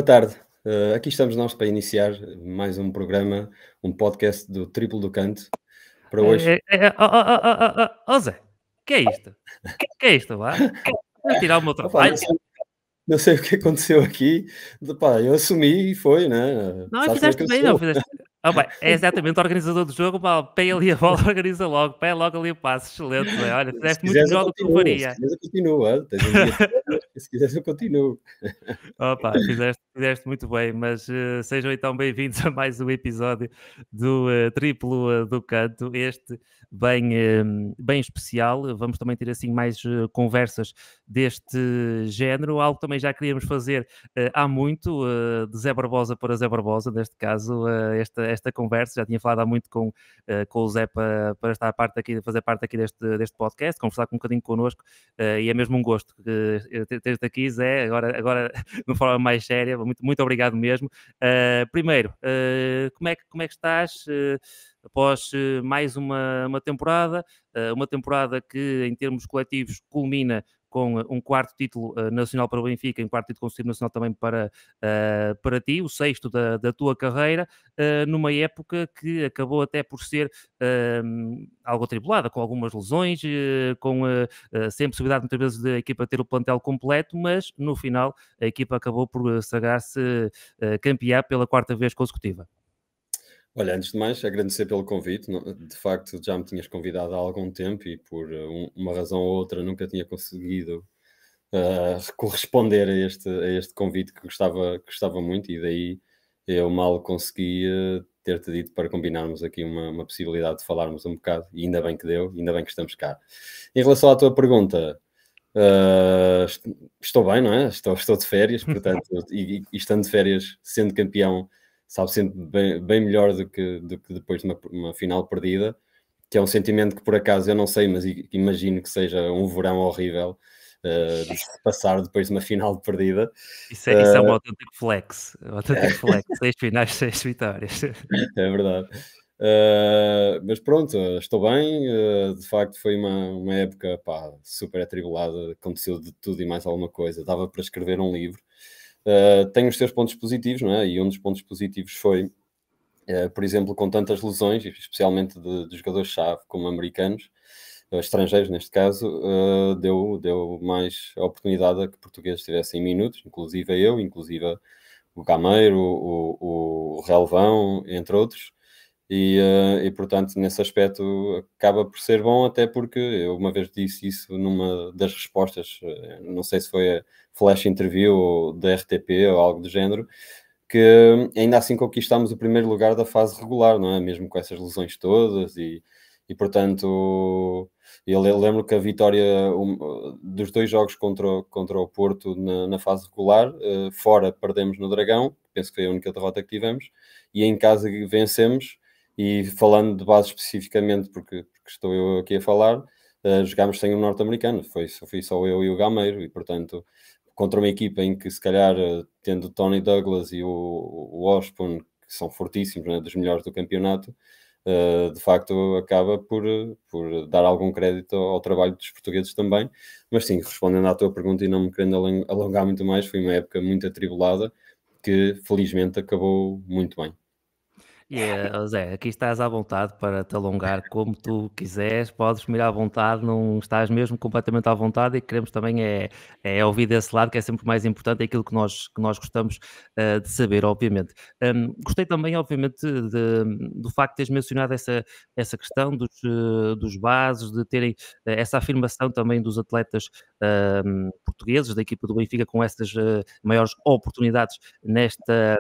tarde. Aqui estamos nós para iniciar mais um programa, um podcast do Triplo do Canto. Para hoje, Ó Zé, que é isto? Que é isto, vá? Vais tirar o meu opá, trabalho? não sei o que aconteceu aqui. Pá, eu assumi e foi, né? Não, e Sabes como é que fizeste eu bem, não sou? fizeste. Ah, bem, é exatamente o organizador do jogo, pá, pega ali a bola, organiza logo, pega logo ali o passe, excelente, Zé. Olha, Se fizeste muito quiseres, eu melhor do que eu continuo. Se faria. quiseres, eu continuo. Tens um dia de férias, se quiseres, eu continuo. Opa, fizeste muito bem, mas sejam então bem-vindos a mais um episódio do Triplo do Canto, este bem especial. Vamos também ter assim mais conversas deste género, algo que também já queríamos fazer há muito, de Zé Barbosa para Zé Barbosa, neste caso, esta conversa. Já tinha falado há muito com o Zé para estar fazer parte aqui deste podcast, conversar com um bocadinho connosco, e é mesmo um gosto ter-te aqui, Zé. Agora de uma forma mais séria. Muito obrigado mesmo. Primeiro, como é que estás após mais uma temporada que, em termos coletivos, culmina com um quarto título nacional para o Benfica, um quarto título consecutivo nacional também para ti, o sexto da tua carreira, numa época que acabou até por ser algo atribulada, com algumas lesões, sem possibilidade muitas vezes da equipa ter o plantel completo, mas no final a equipa acabou por sagrar-se campeã pela quarta vez consecutiva. Olha, antes de mais, agradecer pelo convite. De facto, já me tinhas convidado há algum tempo e por uma razão ou outra nunca tinha conseguido corresponder a este convite que gostava muito, e daí eu mal consegui ter-te dito para combinarmos aqui uma possibilidade de falarmos um bocado, e ainda bem que deu, ainda bem que estamos cá. Em relação à tua pergunta, estou bem, não é? Estou de férias, portanto, e estando de férias, sendo campeão, sabe sempre bem melhor do que depois de uma final perdida, que é um sentimento que por acaso eu não sei, mas imagino que seja um verão horrível de se passar depois de uma final perdida. Isso é um autêntico flex, um autêntico flex, 6 finais, 6 vitórias. É verdade. Mas pronto, estou bem. De facto, foi uma época, pá, super atribulada. Aconteceu de tudo e mais alguma coisa. Dava para escrever um livro. Tem os seus pontos positivos, não é? E um dos pontos positivos foi, por exemplo, com tantas lesões, especialmente de jogadores-chave como americanos, estrangeiros neste caso, deu mais oportunidade a que portugueses tivessem minutos, inclusive eu, inclusive o Gameiro, o Relvão, entre outros. E portanto, nesse aspecto, acaba por ser bom, até porque eu uma vez disse isso numa das respostas, não sei se foi a flash interview ou da RTP ou algo do género, que ainda assim conquistámos o primeiro lugar da fase regular, não é? Mesmo com essas lesões todas, e portanto, eu lembro que a vitória dos dois jogos contra o Porto na fase regular, fora perdemos no Dragão, penso que foi a única derrota que tivemos, e em casa vencemos. E falando de base especificamente, porque estou eu aqui a falar, jogámos sem o norte-americano, fui só eu e o Gameiro, e portanto, contra uma equipa em que se calhar, tendo o Tony Douglas e o Osborne, que são fortíssimos, né, dos melhores do campeonato, de facto acaba por dar algum crédito ao trabalho dos portugueses também. Mas sim, respondendo à tua pergunta e não me querendo alongar muito mais, foi uma época muito atribulada que felizmente acabou muito bem. Ó Zé, aqui estás à vontade para te alongar como tu quiseres, podes me ir à vontade, não estás mesmo completamente à vontade, e queremos também é ouvir desse lado, que é sempre mais importante, é aquilo que nós gostamos de saber, obviamente. Gostei também, obviamente, do facto de teres mencionado essa questão dos bases, de terem essa afirmação também dos atletas portugueses, da equipa do Benfica, com essas maiores oportunidades nesta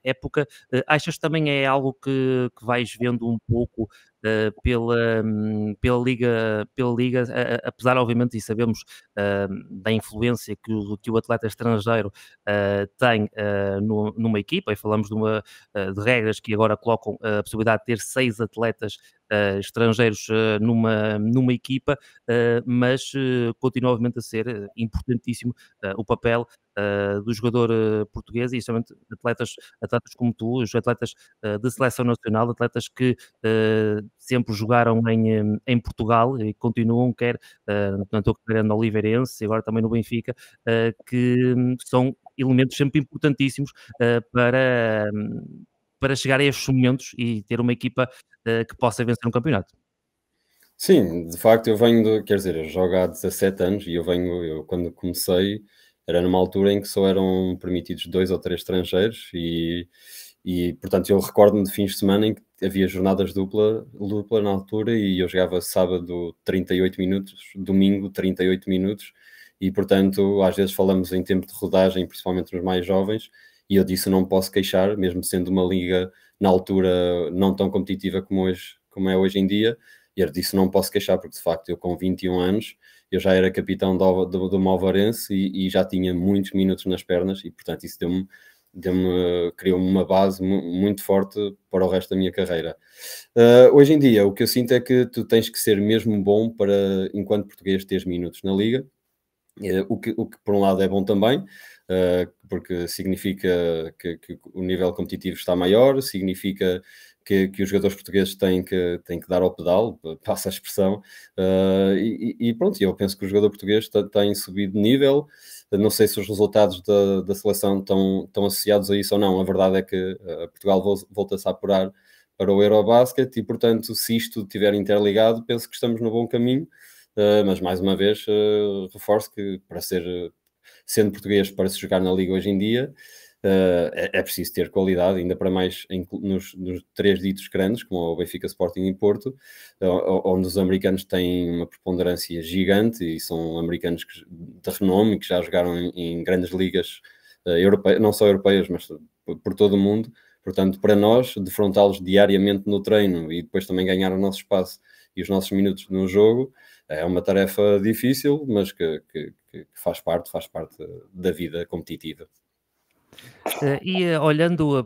época. Achas que também é algo que vais vendo um pouco pela Liga, apesar, obviamente, e sabemos da influência que o atleta estrangeiro tem numa equipa, e falamos de regras que agora colocam a possibilidade de ter 6 atletas estrangeiros numa equipa, mas continua, obviamente, a ser importantíssimo o papel do jogador português, e justamente atletas como tu, os atletas de seleção nacional, atletas que sempre jogaram em Portugal e continuam, quer na tua carreira no Oliveirense e agora também no Benfica, que são elementos sempre importantíssimos para chegar a estes momentos e ter uma equipa que possa vencer um campeonato. Sim, de facto eu venho quer dizer, eu jogo há 17 anos e eu quando comecei era numa altura em que só eram permitidos 2 ou 3 estrangeiros e portanto eu recordo-me de fins de semana em que havia jornadas dupla na altura e eu jogava sábado 38 minutos, domingo 38 minutos e portanto às vezes falamos em tempo de rodagem, principalmente nos mais jovens, e eu disso não posso queixar, mesmo sendo uma liga na altura não tão competitiva como é hoje em dia, e eu disso não posso queixar, porque de facto eu com 21 anos eu já era capitão do Malvarense e já tinha muitos minutos nas pernas e portanto isso criou-me uma base muito forte para o resto da minha carreira. Hoje em dia o que eu sinto é que tu tens que ser mesmo bom para, enquanto português, teres minutos na liga, o que por um lado é bom também, porque significa que o nível competitivo está maior, significa que os jogadores portugueses têm que dar ao pedal, passa a expressão, e pronto, eu penso que o jogador português tem subido de nível. Não sei se os resultados da seleção estão associados a isso ou não. A verdade é que Portugal volta-se a apurar para o Eurobasket e, portanto, se isto estiver interligado, penso que estamos no bom caminho. Mas mais uma vez reforço que sendo português para se jogar na Liga hoje em dia é preciso ter qualidade, ainda para mais nos 3 ditos grandes, como o Benfica, Sporting e Porto, onde os americanos têm uma preponderância gigante e são americanos de renome, que já jogaram em grandes ligas europeias, não só europeias, mas por todo o mundo. Portanto, para nós, defrontá-los diariamente no treino e depois também ganhar o nosso espaço e os nossos minutos no jogo, é uma tarefa difícil, mas que faz parte da vida competitiva. Olhando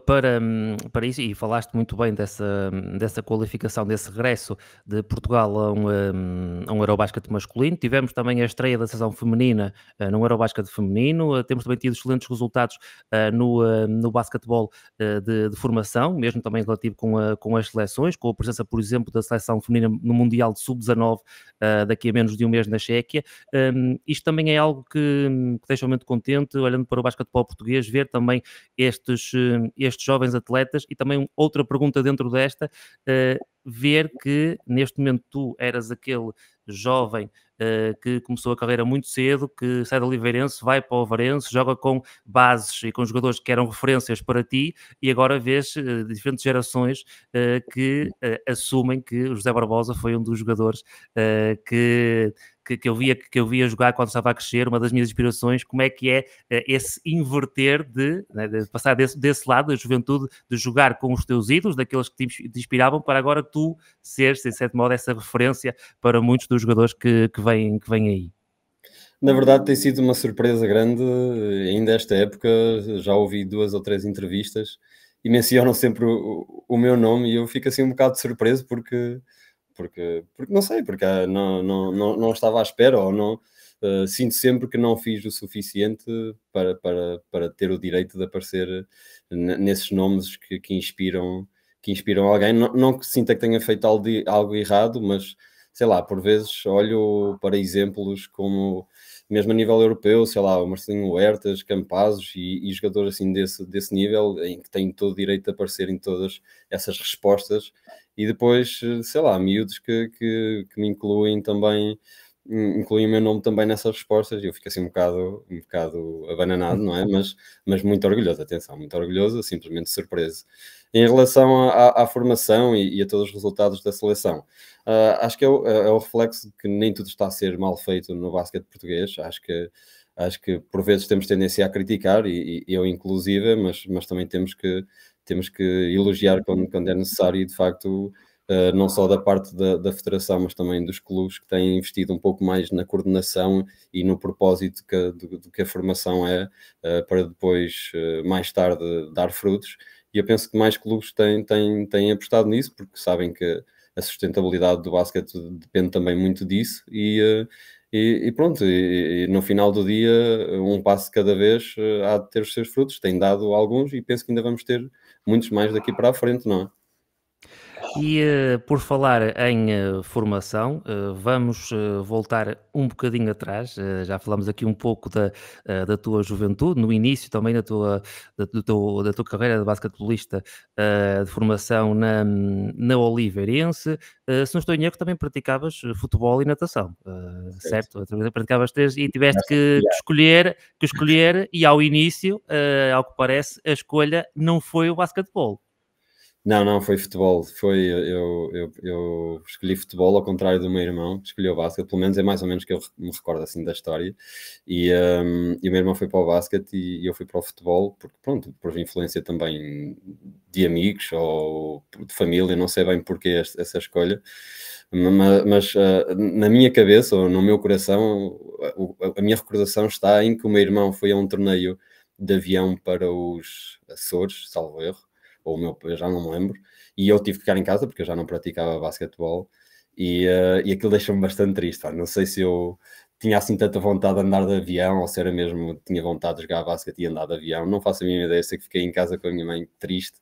para isso, e falaste muito bem dessa qualificação, desse regresso de Portugal a um Eurobasket masculino, tivemos também a estreia da seleção feminina num Eurobasket feminino, temos também tido excelentes resultados no basquetebol de formação, mesmo também relativo com as seleções, com a presença, por exemplo, da seleção feminina no Mundial de Sub-19 daqui a menos de um mês na Chequia. Isto também é algo que deixa muito contente, olhando para o basquetebol português, ver também estes jovens atletas. E também outra pergunta dentro desta, ver que neste momento tu eras aquele jovem que começou a carreira muito cedo, que sai do Oliveirense, vai para o Ovarense, joga com bases e com jogadores que eram referências para ti, e agora vês diferentes gerações que assumem que o José Barbosa foi um dos jogadores que eu via jogar quando estava a crescer, uma das minhas inspirações. Como é que é esse inverter de passar desse lado da juventude, de jogar com os teus ídolos, daqueles que te inspiravam, para agora tu seres, de certo modo, essa referência para muitos dos jogadores que vêm aí? Na verdade, tem sido uma surpresa grande. Ainda esta época já ouvi 2 ou 3 entrevistas e mencionam sempre o meu nome e eu fico assim um bocado surpreso porque não sei, porque não estava à espera ou não. Sinto sempre que não fiz o suficiente para ter o direito de aparecer nesses nomes que inspiram alguém. Não que sinta que tenha feito algo errado, mas sei lá, por vezes olho para exemplos como, mesmo a nível europeu, sei lá, o Marcelinho Huertas, Campazos e jogadores assim desse nível, em que têm todo o direito de aparecer em todas essas respostas, e depois, sei lá, miúdos que me incluem também, incluem o meu nome também nessas respostas, e eu fico assim um bocado abananado, não é? Mas muito orgulhoso, atenção, muito orgulhoso, simplesmente surpreso. Em relação à formação e a todos os resultados da seleção, acho que é o reflexo de que nem tudo está a ser mal feito no basquete português. Acho que por vezes temos tendência a criticar, e eu inclusive, mas também temos que elogiar quando é necessário, e de facto, não só da parte da federação, mas também dos clubes, que têm investido um pouco mais na coordenação e no propósito do que a formação é, para depois, mais tarde, dar frutos. E eu penso que mais clubes têm apostado nisso, porque sabem que a sustentabilidade do basquete depende também muito disso, e pronto, e no final do dia, um passo de cada vez há de ter os seus frutos. Tem dado alguns e penso que ainda vamos ter muitos mais daqui para a frente, não é? E por falar em formação, vamos voltar um bocadinho atrás. Já falamos aqui um pouco da tua juventude, no início também da tua carreira de basquetebolista, de formação na Oliveirense. Se não estou em erro, também praticavas futebol e natação, Certo. certo? Praticavas três e tiveste Ginástica que escolher, e ao início, ao que parece, a escolha não foi o basquetebol. Não, não, foi futebol. Eu escolhi futebol ao contrário do meu irmão, que escolheu basquete, pelo menos é mais ou menos que eu me recordo assim da história. E o meu irmão foi para o basquete e eu fui para o futebol, porque pronto, por influência também de amigos ou de família, não sei bem porquê essa escolha. Mas na minha cabeça ou no meu coração, a minha recordação está em que o meu irmão foi a um torneio de avião para os Açores, salvo erro, ou o meu, eu já não me lembro, e eu tive que ficar em casa porque eu já não praticava basquetebol e aquilo deixou-me bastante triste. Pá. Não sei se eu tinha assim tanta vontade de andar de avião ou se era mesmo, tinha vontade de jogar basquete e andar de avião, não faço a mínima ideia, sei que fiquei em casa com a minha mãe triste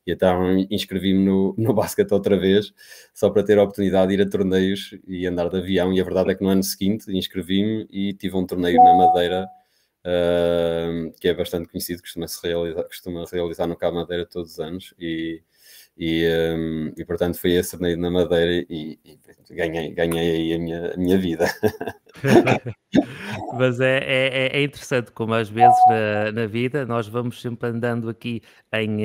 e então inscrevi-me no basquete outra vez, só para ter a oportunidade de ir a torneios e andar de avião, e a verdade é que no ano seguinte inscrevi-me e tive um torneio na Madeira, que é bastante conhecido, costuma realizar no Cabo Madeira todos os anos, e portanto foi esse torneio na Madeira e ganhei aí a minha vida. Mas é interessante como às vezes na vida nós vamos sempre andando aqui em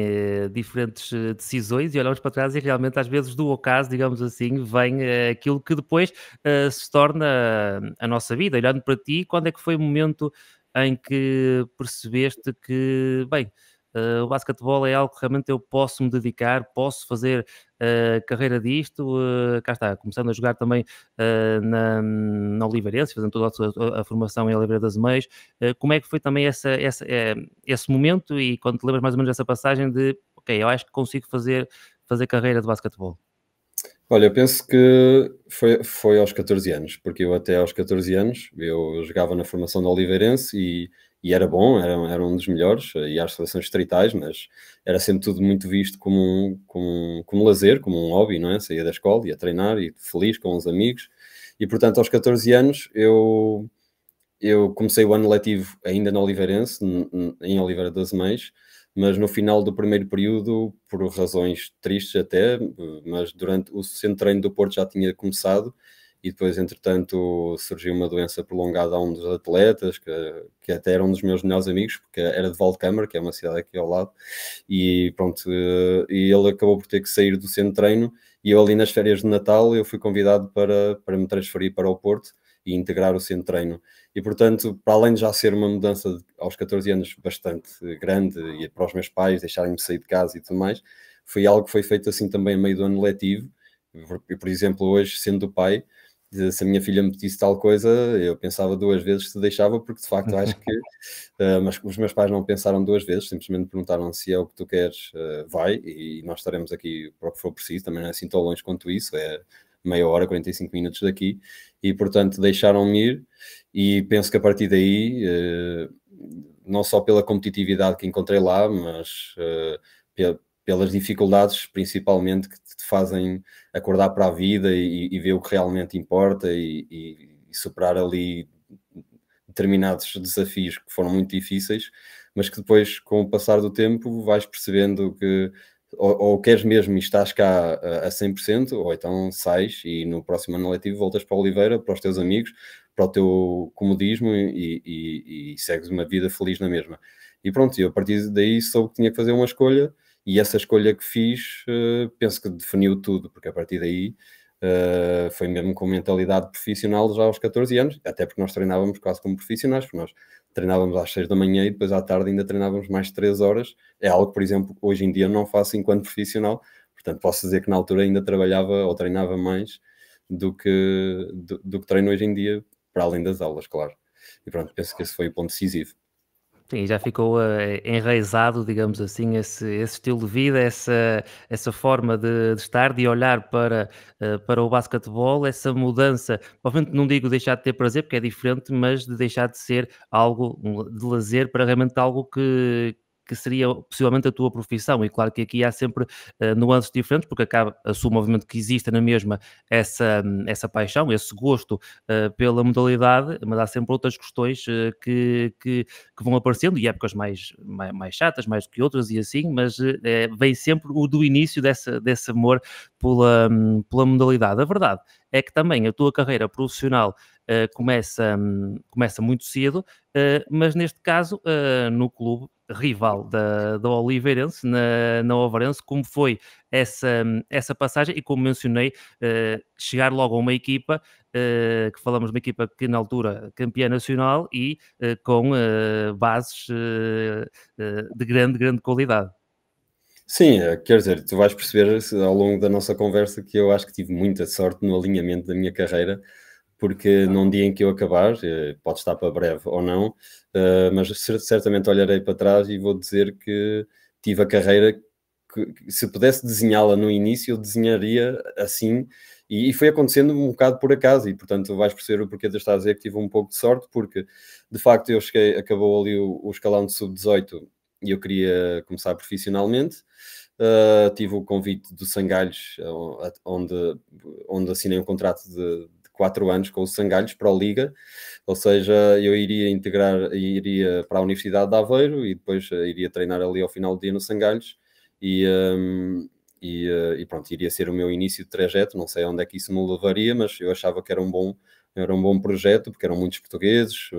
diferentes decisões e olhamos para trás e realmente às vezes do ocaso, digamos assim, vem aquilo que depois se torna a nossa vida. Olhando para ti, quando é que foi o momento em que percebeste que, bem, o basquetebol é algo que realmente eu posso me dedicar, posso fazer carreira disto, cá está, começando a jogar também na Oliveirense, fazendo toda a formação em Oliveira das Meias. Como é que foi também esse momento e quando te lembras mais ou menos dessa passagem de, ok, eu acho que consigo fazer carreira de basquetebol? Olha, eu penso que foi aos 14 anos, porque eu até aos 14 anos, eu jogava na formação da Oliveirense e era bom, era um dos melhores, ia às seleções distritais, mas era sempre tudo muito visto como lazer, como um hobby, não é? Saía da escola, ia treinar, e feliz com os amigos, e portanto aos 14 anos eu comecei o ano letivo ainda na Oliveirense, em Oliveira das Mães, mas no final do primeiro período, por razões tristes até, mas durante o centro de treino do Porto já tinha começado e depois, entretanto, surgiu uma doença prolongada a um dos atletas, que até era um dos meus melhores amigos, porque era de Valdecâmara, que é uma cidade aqui ao lado, e pronto, e ele acabou por ter que sair do centro de treino, e eu ali nas férias de Natal, eu fui convidado para me transferir para o Porto e integrar o centro de treino. E, portanto, para além de já ser uma mudança aos 14 anos bastante grande e para os meus pais deixarem-me sair de casa e tudo mais, foi algo que foi feito assim também a meio do ano letivo. Por exemplo, hoje, sendo pai, se a minha filha me pedisse tal coisa, eu pensava duas vezes se deixava, porque de facto acho que mas os meus pais não pensaram duas vezes, simplesmente perguntaram se é o que tu queres, vai, e nós estaremos aqui para o que for preciso, também não é assim tão longe quanto isso, é meia hora, 45 minutos daqui, e portanto deixaram-me ir, e penso que a partir daí, não só pela competitividade que encontrei lá, mas pelas dificuldades principalmente que te fazem acordar para a vida e ver o que realmente importa e superar ali determinados desafios que foram muito difíceis, mas que depois, com o passar do tempo, vais percebendo que ou queres mesmo e estás cá a 100%, ou então sais e no próximo ano letivo voltas para a Oliveira, para os teus amigos, para o teu comodismo e segues uma vida feliz na mesma. E pronto, eu a partir daí soube que tinha que fazer uma escolha e essa escolha que fiz, penso que definiu tudo, porque a partir daí foi mesmo com mentalidade profissional já aos 14 anos, até porque nós treinávamos quase como profissionais, porque nós treinávamos às 6 da manhã e depois à tarde ainda treinávamos mais 3 horas. É algo que, por exemplo, hoje em dia não faço enquanto profissional, portanto posso dizer que na altura ainda trabalhava ou treinava mais do que treino hoje em dia, para além das aulas, claro. E pronto, penso que esse foi o ponto decisivo. Sim, já ficou enraizado, digamos assim, esse estilo de vida, essa forma de estar, de olhar para o basquetebol, essa mudança, obviamente não digo deixar de ter prazer, porque é diferente, mas de deixar de ser algo de lazer para realmente algo que que seria possivelmente a tua profissão. E claro que aqui há sempre nuances diferentes, porque assumo obviamente que existe na mesma essa paixão, esse gosto pela modalidade, mas há sempre outras questões que vão aparecendo, e épocas mais chatas, mais do que outras e assim, mas vem sempre o do início desse amor pela modalidade. A verdade é que também a tua carreira profissional começa muito cedo, mas neste caso no clube rival da Oliveirense, na Ovarense. Como foi essa passagem? E como mencionei, chegar logo a uma equipa, que falamos de uma equipa que na altura campeã nacional e com bases de grande qualidade. Sim, quer dizer, tu vais perceber ao longo da nossa conversa que eu acho que tive muita sorte no alinhamento da minha carreira, porque num dia em que eu acabar, pode estar para breve ou não, mas certamente olharei para trás e vou dizer que tive a carreira que se pudesse desenhá-la no início, eu desenharia assim, e foi acontecendo um bocado por acaso, e portanto vais perceber o porquê de eu estar a dizer que tive um pouco de sorte, porque de facto eu cheguei, acabou ali o escalão de sub-18 e eu queria começar profissionalmente. Tive o convite do Sangalhos, onde assinei um contrato de 4 anos com o Sangalhos para a Liga, ou seja, eu iria para a Universidade de Aveiro e depois iria treinar ali ao final do dia no Sangalhos e pronto, iria ser o meu início de trajeto. Não sei onde é que isso me levaria, mas eu achava que era um bom projeto, porque eram muitos portugueses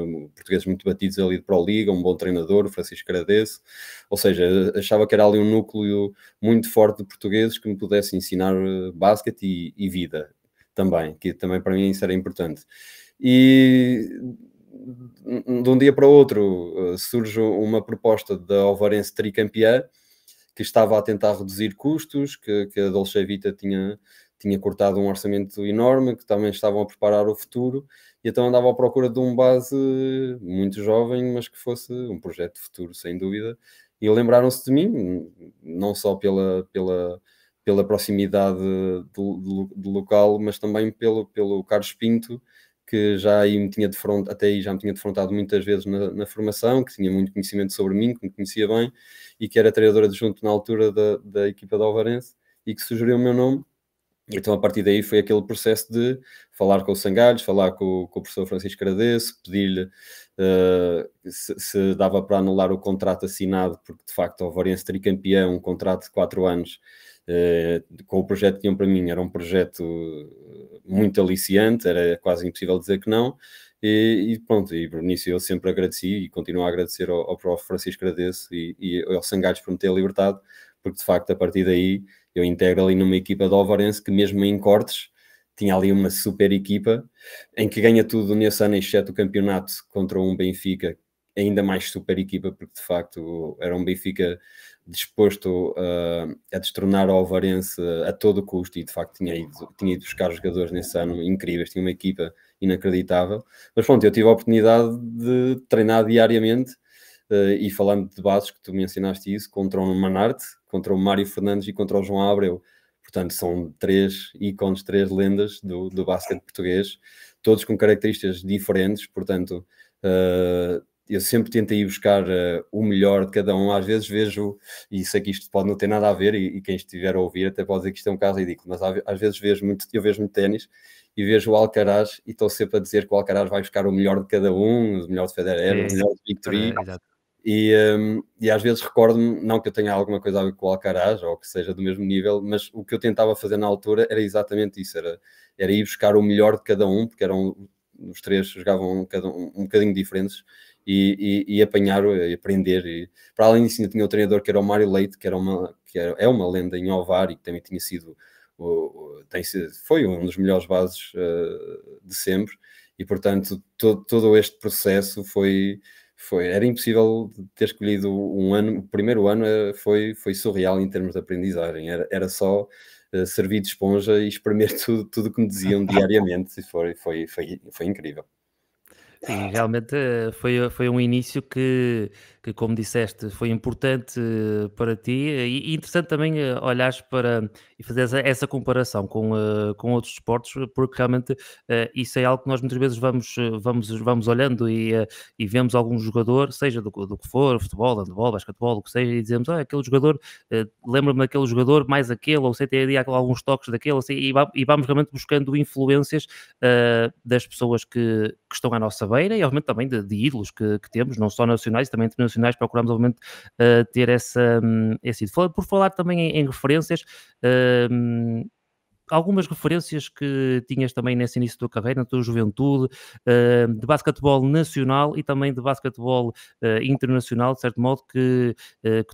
muito batidos ali de Pro-Liga, um bom treinador, o Francisco Caradeço, ou seja, achava que era ali um núcleo muito forte de portugueses que me pudesse ensinar basquete e vida também, que também para mim isso era importante. E de um dia para o outro surge uma proposta da Ovarense tricampeã, que estava a tentar reduzir custos, que a Dolce Vita tinha cortado um orçamento enorme, que também estavam a preparar o futuro, e então andava à procura de um base muito jovem, mas que fosse um projeto de futuro, sem dúvida. E lembraram-se de mim, não só pela proximidade do local, mas também pelo Carlos Pinto, que já aí até aí já me tinha defrontado muitas vezes na formação, que tinha muito conhecimento sobre mim, que me conhecia bem, e que era treinador adjunto na altura da equipa da Alvarense, e que sugeriu o meu nome. Então, a partir daí foi aquele processo de falar com o Sangalhos, falar com o professor Francisco Caradeço, pedir-lhe se dava para anular o contrato assinado, porque de facto o Alvarense tricampeão, um contrato de 4 anos, com o projeto que tinham para mim, era um projeto muito aliciante, era quase impossível dizer que não. E pronto, e por início eu sempre agradeci e continuo a agradecer ao prof. Francisco Caradeço e ao Sangalhos por me ter libertado, porque de facto a partir daí eu integro ali numa equipa de Alvarense que mesmo em cortes tinha ali uma super equipa, em que ganha tudo nesse ano, exceto o campeonato contra um Benfica, ainda mais super equipa, porque de facto era um Benfica disposto a destronar o Alvarense a todo custo, e de facto tinha ido buscar jogadores nesse ano incríveis, tinha uma equipa inacreditável. Mas pronto, eu tive a oportunidade de treinar diariamente, e falando de bases, que tu mencionaste isso, contra o Manarte, contra o Mário Fernandes e contra o João Abreu. Portanto, são 3 ícones, 3 lendas do basquete português, todos com características diferentes. Portanto, eu sempre tentei ir buscar o melhor de cada um. Às vezes vejo, e sei que isto pode não ter nada a ver, e quem estiver a ouvir até pode dizer que isto é um caso ridículo, mas às vezes eu vejo muito ténis e vejo o Alcaraz e estou sempre a dizer que o Alcaraz vai buscar o melhor de cada um, o melhor de Federer, o melhor de Victory. E às vezes recordo-me, não que eu tenha alguma coisa a ver com o Alcaraz ou que seja do mesmo nível, mas o que eu tentava fazer na altura era exatamente isso, era ir buscar o melhor de cada um, porque os 3 jogavam um bocadinho diferentes, e apanhar e aprender. E para além disso ainda tinha o treinador que era o Mário Leite, é uma lenda em Ovar, e que também tinha sido foi um dos melhores bases de sempre, e portanto todo este processo era impossível ter escolhido um ano. O primeiro ano foi surreal em termos de aprendizagem, era só servir de esponja e espremer tudo que me diziam diariamente, e foi incrível. Sim, realmente foi um início que, como disseste, foi importante para ti e interessante também olhares para e fazer essa comparação com outros esportes, porque realmente isso é algo que nós muitas vezes vamos olhando e vemos algum jogador, seja do que for, futebol, handebol, basquetebol, o que seja, e dizemos, aquele jogador, lembra-me daquele jogador, mais aquele, ou sei, tem ali alguns toques daquele, assim, e vamos realmente buscando influências das pessoas que estão à nossa beira e, obviamente, também de ídolos que temos, não só nacionais, também internacionais, procuramos, obviamente, ter esse ídolo. Por falar também em referências, hum, algumas referências que tinhas também nesse início da tua carreira, na tua juventude, de basquetebol nacional e também de basquetebol internacional, de certo modo, que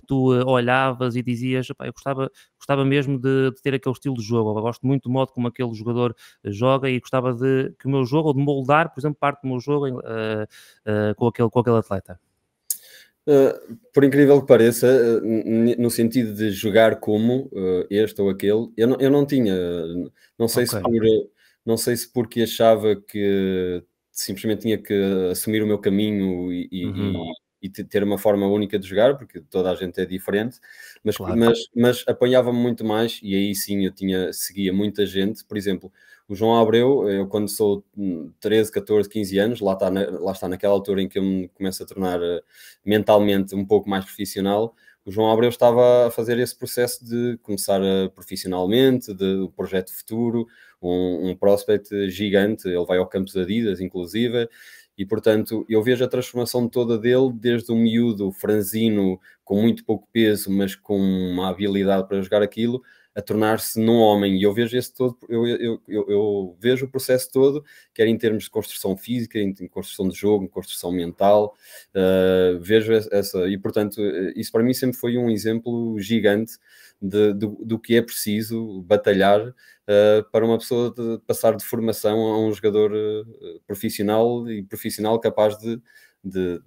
tu olhavas e dizias, "Epá, eu gostava mesmo de ter aquele estilo de jogo, eu gosto muito do modo como aquele jogador joga e gostava de que o meu jogo, ou de moldar, por exemplo, parte do meu jogo com aquele atleta." Por incrível que pareça, no sentido de jogar como este ou aquele, eu não tinha, não sei Ok. se por, não sei se porque achava que simplesmente tinha que assumir o meu caminho Uhum. e ter uma forma única de jogar, porque toda a gente é diferente, Claro. mas apanhava-me muito mais, e aí sim seguia muita gente, por exemplo. O João Abreu, eu quando sou 13, 14, 15 anos, lá está naquela altura em que eu me começo a tornar mentalmente um pouco mais profissional, o João Abreu estava a fazer esse processo de começar profissionalmente, de projeto futuro, um prospect gigante, ele vai ao campus Adidas, inclusive, e portanto eu vejo a transformação toda dele, desde um miúdo franzino, com muito pouco peso, mas com uma habilidade para jogar aquilo, a tornar-se num homem, e eu vejo esse todo, eu vejo o processo todo, quer em termos de construção física, em construção de jogo, em construção mental, vejo essa, e portanto, isso para mim sempre foi um exemplo gigante do que é preciso batalhar para uma pessoa passar de formação a um jogador profissional e profissional capaz de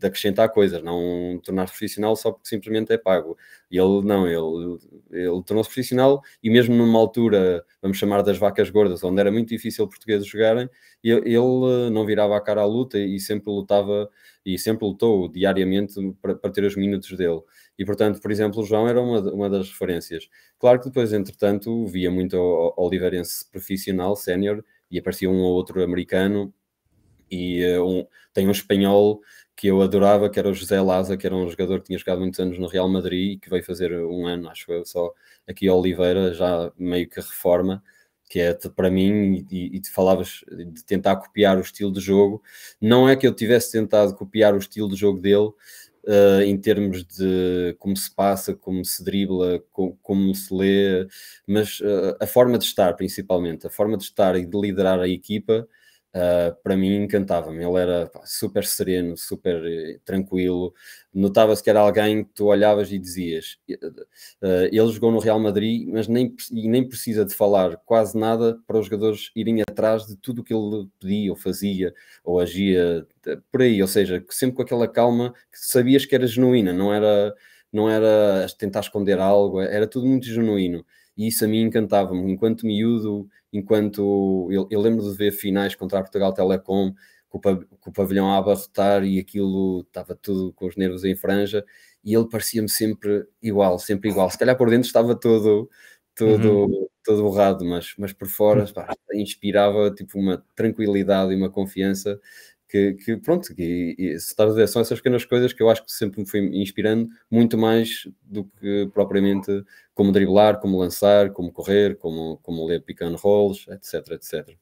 acrescentar coisas, não tornar-se profissional só porque simplesmente é pago. E ele não, ele tornou-se profissional e mesmo numa altura, vamos chamar das vacas gordas, onde era muito difícil portugueses jogarem, ele não virava a cara à luta e sempre lutava e sempre lutou diariamente para ter os minutos dele. E, portanto, por exemplo, o João era uma das referências. Claro que depois, entretanto, via muito o oliveirense profissional, sénior, e aparecia um ou outro americano, e tem um espanhol que eu adorava, que era o José Laza, que era um jogador que tinha jogado muitos anos no Real Madrid e que veio fazer um ano, acho eu, só aqui a Oliveira, já meio que reforma, que é para mim, e te falavas de tentar copiar o estilo de jogo. Não é que eu tivesse tentado copiar o estilo de jogo dele, em termos de como se passa, como se dribla, como se lê, mas a forma de estar, principalmente, a forma de estar e de liderar a equipa, para mim encantava-me. Ele era super sereno, super tranquilo. Notava-se que era alguém que tu olhavas e dizias: ele jogou no Real Madrid, mas nem precisa de falar quase nada para os jogadores irem atrás de tudo o que ele pedia ou fazia ou agia por aí. Ou seja, sempre com aquela calma que sabias que era genuína, não era tentar esconder algo, era tudo muito genuíno. E isso a mim encantava-me. Enquanto miúdo, enquanto eu lembro de ver finais contra a Portugal Telecom, com o pavilhão a abarrotar e aquilo estava tudo com os nervos em franja, e ele parecia-me sempre igual, sempre igual. Se calhar por dentro estava Uhum. todo borrado, mas por fora, pá, inspirava tipo uma tranquilidade e uma confiança que pronto, se estás a ver, são essas pequenas coisas que eu acho que sempre me foi inspirando, muito mais do que propriamente como driblar, como lançar, como correr, como ler pick and rolls, etc, etc.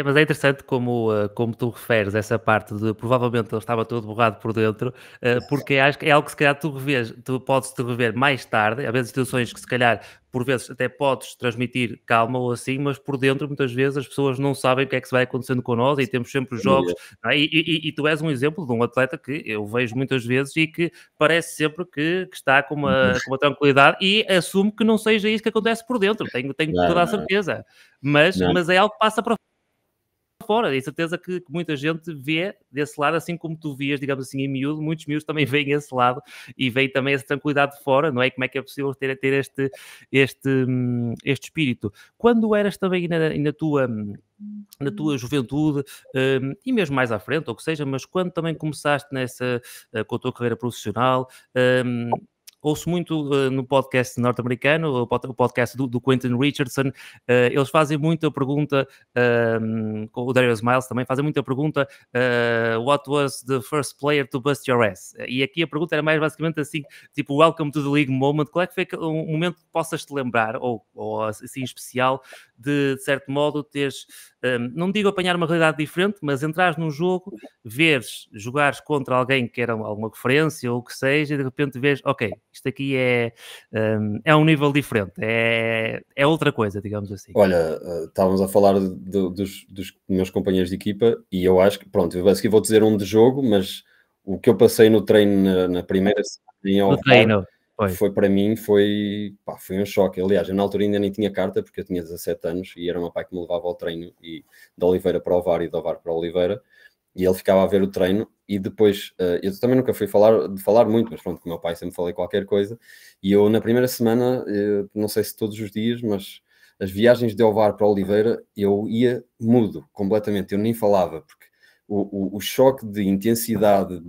Mas é interessante como tu referes essa parte de provavelmente ele estava todo borrado por dentro, porque acho que é algo que se calhar tu podes-te rever mais tarde, às vezes situações que se calhar por vezes até podes transmitir calma ou assim, mas por dentro muitas vezes as pessoas não sabem o que é que se vai acontecendo com nós e temos sempre Sem dúvida. jogos, não é? E tu és um exemplo de um atleta que eu vejo muitas vezes e que parece sempre que está com uma tranquilidade e assume que não seja isso que acontece por dentro, tenho Não, toda a não, certeza, mas, não. mas é algo que passa para fora, e certeza que muita gente vê desse lado, assim como tu vias, digamos assim, em miúdo, muitos miúdos também veem esse lado e veem também essa tranquilidade de fora, não é? Como é que é possível ter este espírito? Quando eras também na tua juventude, e mesmo mais à frente, ou o que seja, mas quando também começaste com a tua carreira profissional, ouço muito no podcast norte-americano, o podcast do Quentin Richardson, eles fazem muita pergunta, com o Darius Miles também, fazem muita pergunta, what was the first player to bust your ass? E aqui a pergunta era mais basicamente assim, tipo, welcome to the league moment, qual é que foi um momento que possas te lembrar, ou assim especial, de certo modo teres, não digo apanhar uma realidade diferente, mas entrares num jogo, jogares contra alguém que era alguma referência ou o que seja, e de repente vês, ok, isto aqui é um nível diferente, é outra coisa, digamos assim. Olha, estávamos a falar dos meus companheiros de equipa e eu acho que, pronto, eu a seguir vou dizer um de jogo, mas o que eu passei no treino na primeira semana em Ovar foi para mim, foi um choque. Aliás, eu na altura ainda nem tinha carta, porque eu tinha 17 anos e era o meu pai que me levava ao treino, e de Oliveira para Ovar e de Ovar para Oliveira, e ele ficava a ver o treino. E depois, eu também nunca fui falar muito, mas pronto, com o meu pai sempre falei qualquer coisa, e eu na primeira semana, não sei se todos os dias, mas as viagens de Ovar para Oliveira, eu ia mudo completamente, eu nem falava, porque o choque de intensidade,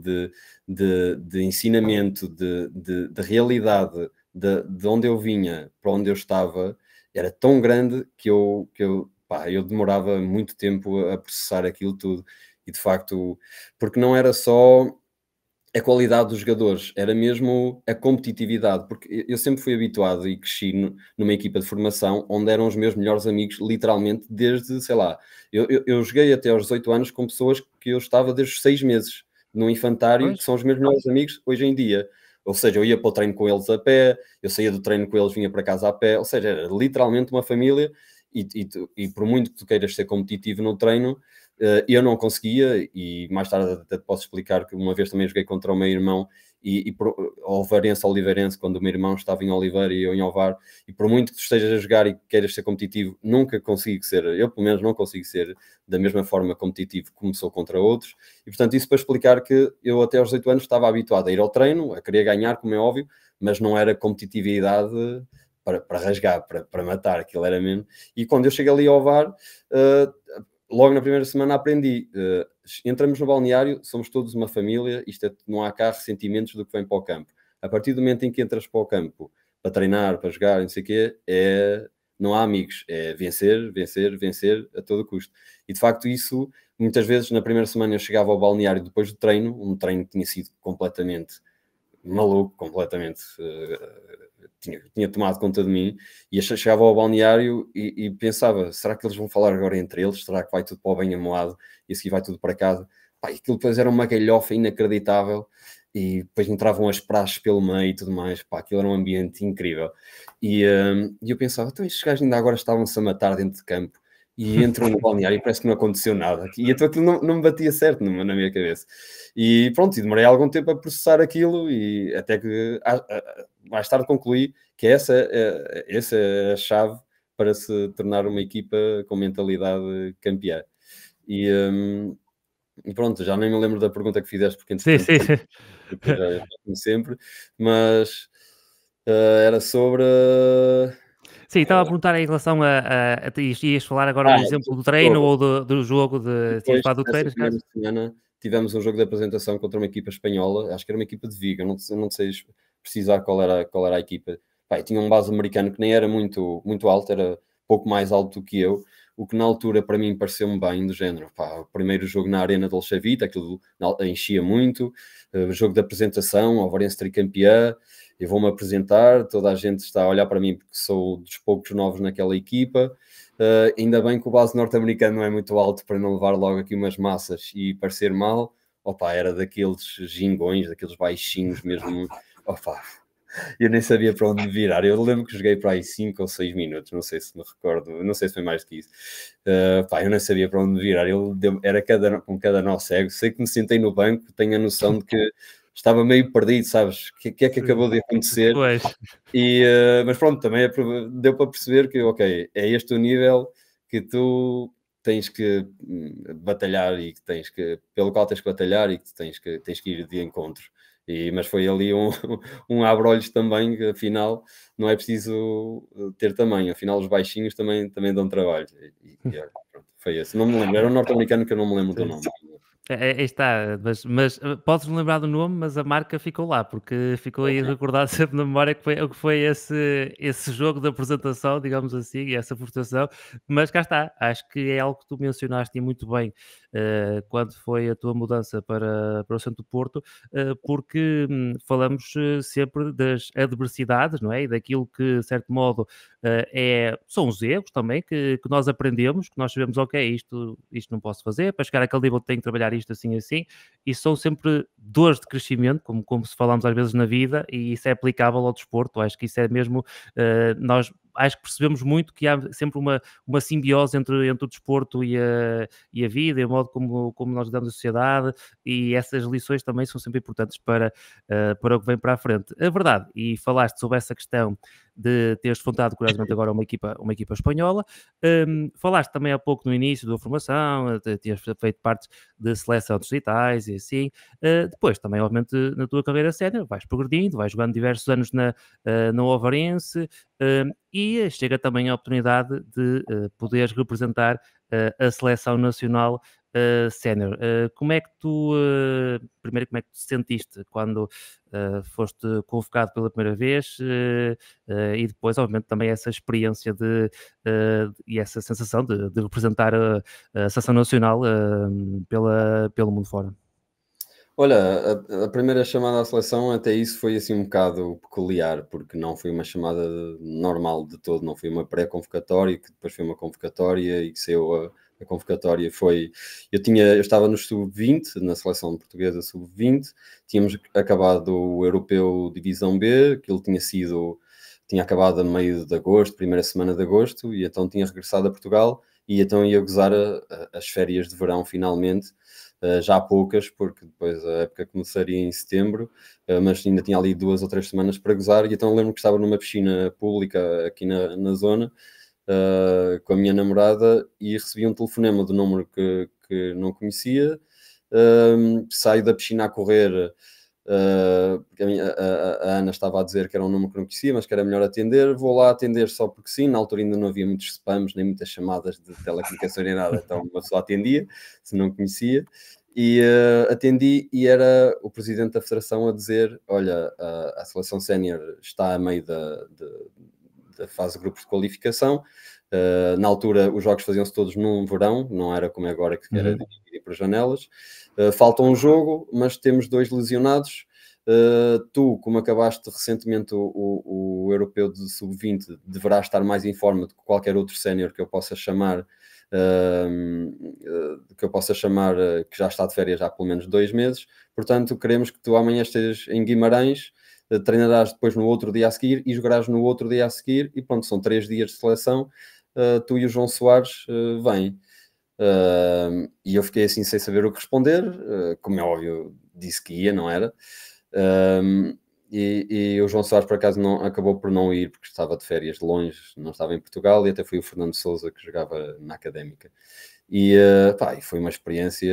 de ensinamento, de realidade, de onde eu vinha para onde eu estava, era tão grande que eu demorava muito tempo a processar aquilo tudo. E de facto, porque não era só a qualidade dos jogadores, era mesmo a competitividade, porque eu sempre fui habituado e cresci numa equipa de formação onde eram os meus melhores amigos, literalmente, desde, sei lá, eu joguei até aos 18 anos com pessoas que eu estava desde os 6 meses no infantário, que são os meus melhores amigos hoje em dia. Ou seja, eu ia para o treino com eles a pé, eu saía do treino com eles, vinha para casa a pé, ou seja, era literalmente uma família, e por muito que tu queiras ser competitivo no treino, eu não conseguia, e mais tarde até te posso explicar que uma vez também joguei contra o meu irmão, Oliveirense, quando o meu irmão estava em Oliveira e eu em Ovar, e por muito que tu estejas a jogar e queiras ser competitivo, nunca consigo ser, eu pelo menos não consigo ser da mesma forma competitivo como sou contra outros, e portanto isso para explicar que eu até aos 18 anos estava habituado a ir ao treino, a querer ganhar, como é óbvio, mas não era competitividade para rasgar, para matar, aquilo era mesmo. E quando eu cheguei ali ao VAR, logo na primeira semana aprendi, entramos no balneário, somos todos uma família, não há cá ressentimentos do que vem para o campo. A partir do momento em que entras para o campo, para treinar, para jogar, não sei o quê, não há amigos, é vencer, vencer, vencer a todo custo. E de facto isso, muitas vezes na primeira semana eu chegava ao balneário depois do treino, um treino que tinha sido completamente maluco, completamente... Tinha tomado conta de mim, e chegava ao balneário e pensava, será que eles vão falar agora entre eles? Será que vai tudo para o bem amoado e a seguir vai tudo para casa? Pá, aquilo depois era uma galhofa inacreditável, e depois entravam as praxes pelo meio e tudo mais. Pá, aquilo era um ambiente incrível, e eu pensava, então estes gajos ainda agora estavam-se a matar dentro de campo e entram no balneário e parece que não aconteceu nada, e então aquilo não me batia certo na minha cabeça. E pronto, e demorei algum tempo a processar aquilo, e até que mais tarde concluí que essa é a chave para se tornar uma equipa com mentalidade campeã. E pronto, já nem me lembro da pergunta que fizeste, porque sim. já como sempre, mas era sobre... Sim, estava a perguntar em relação ias falar agora um exemplo do treino ou do jogo, tinhas falado do treino, nessa semana tivemos um jogo de apresentação contra uma equipa espanhola, acho que era uma equipa de Vigo, não sei precisar qual era a equipa. Pá, tinha um base americano que nem era muito, muito alto, era pouco mais alto do que eu, o que na altura para mim pareceu-me bem, do género. Pá, o primeiro jogo na Arena de Alchavite, aquilo enchia muito, jogo de apresentação, Alvarense tricampeã, eu vou-me apresentar, toda a gente está a olhar para mim porque sou dos poucos novos naquela equipa. Ainda bem que o base norte-americano não é muito alto para não levar logo aqui umas massas e parecer mal. Opa, era daqueles gingões, daqueles baixinhos mesmo. Opa, eu nem sabia para onde me virar. Eu lembro que joguei para aí 5 ou 6 minutos, não sei se me recordo, não sei se foi mais do que isso. Eu nem sabia para onde me virar. Era com cada nó cego. Sei que me sentei no banco, tenho a noção de que estava meio perdido, sabes? O que é que acabou de acontecer? Mas pronto, também deu para perceber que, ok, é este o nível que tu tens que batalhar e que pelo qual tens que batalhar e que tens que ir de encontro. Mas foi ali um abre-olhos também, que afinal não é preciso ter tamanho, afinal os baixinhos também dão trabalho. Olha, pronto, foi esse. Não me lembro, era um norte-americano que eu não me lembro do nome. Está, mas podes-me lembrar do nome, mas a marca ficou lá, porque ficou aí recordado sempre na memória o que foi esse jogo de apresentação, digamos assim, e essa frustração, mas cá está, acho que é algo que tu mencionaste e muito bem quando foi a tua mudança para o centro do Porto, porque falamos sempre das adversidades, não é? E daquilo que, de certo modo, são os erros também que nós aprendemos, que nós sabemos, ok, isto não posso fazer, para chegar àquele nível tenho que trabalhar isto assim assim, e são sempre dores de crescimento, como se falamos às vezes na vida, e isso é aplicável ao desporto, acho que isso é mesmo, nós acho que percebemos muito que há sempre uma simbiose entre o desporto e a vida, e o modo como nós lidamos a sociedade, e essas lições também são sempre importantes para o que vem para a frente. A verdade, e falaste sobre essa questão de teres fundado, curiosamente, agora uma equipa espanhola. Falaste também há pouco no início da formação, tinhas feito parte de seleção distritais e assim. Depois, também, obviamente, na tua carreira sénior, vais progredindo, vais jogando diversos anos na Ovarense, e chega também a oportunidade de poderes representar a seleção nacional sénior. Como é que tu, primeiro, como é que te sentiste quando foste convocado pela primeira vez e depois, obviamente, também essa experiência e essa sensação de representar a seleção nacional pelo mundo fora? Olha, a primeira chamada à seleção, até isso foi assim um bocado peculiar, porque não foi uma chamada normal de todo, não foi uma pré-convocatória, que depois foi uma convocatória e que saiu a convocatória foi... Eu estava no sub-20, na seleção portuguesa sub-20, tínhamos acabado o Europeu Divisão B, que ele tinha acabado a meio de agosto, primeira semana de agosto, e então tinha regressado a Portugal, e então ia gozar as férias de verão finalmente, já há poucas, porque depois a época começaria em setembro, mas ainda tinha ali 2 ou 3 semanas para gozar, e então lembro que estava numa piscina pública aqui na zona, com a minha namorada, e recebi um telefonema do número que não conhecia, saio da piscina a correr, porque a Ana estava a dizer que era um número que não conhecia, mas que era melhor atender. Vou lá atender só porque sim, na altura ainda não havia muitos spams, nem muitas chamadas de telecomunicação nem nada, então uma pessoa atendia, se não conhecia, e atendi, e era o presidente da federação a dizer: olha, a seleção sénior está a meio da fase de grupos de qualificação. Na altura os jogos faziam-se todos num verão, não era como agora que era dividido por janelas. Falta um jogo, mas temos 2 lesionados. Tu, como acabaste recentemente o europeu de sub-20, deverás estar mais em forma do que qualquer outro sénior que eu possa chamar, que já está de férias há pelo menos 2 meses. Portanto, queremos que tu amanhã estejas em Guimarães, treinarás depois no outro dia a seguir e jogarás no outro dia a seguir, e pronto, são 3 dias de seleção. Tu e o João Soares vêm. E eu fiquei assim sem saber o que responder, como é óbvio, disse que ia, não era? E o João Soares, por acaso, acabou por não ir, porque estava de férias de longe, não estava em Portugal, e até foi o Fernando Sousa que jogava na Académica. E foi uma experiência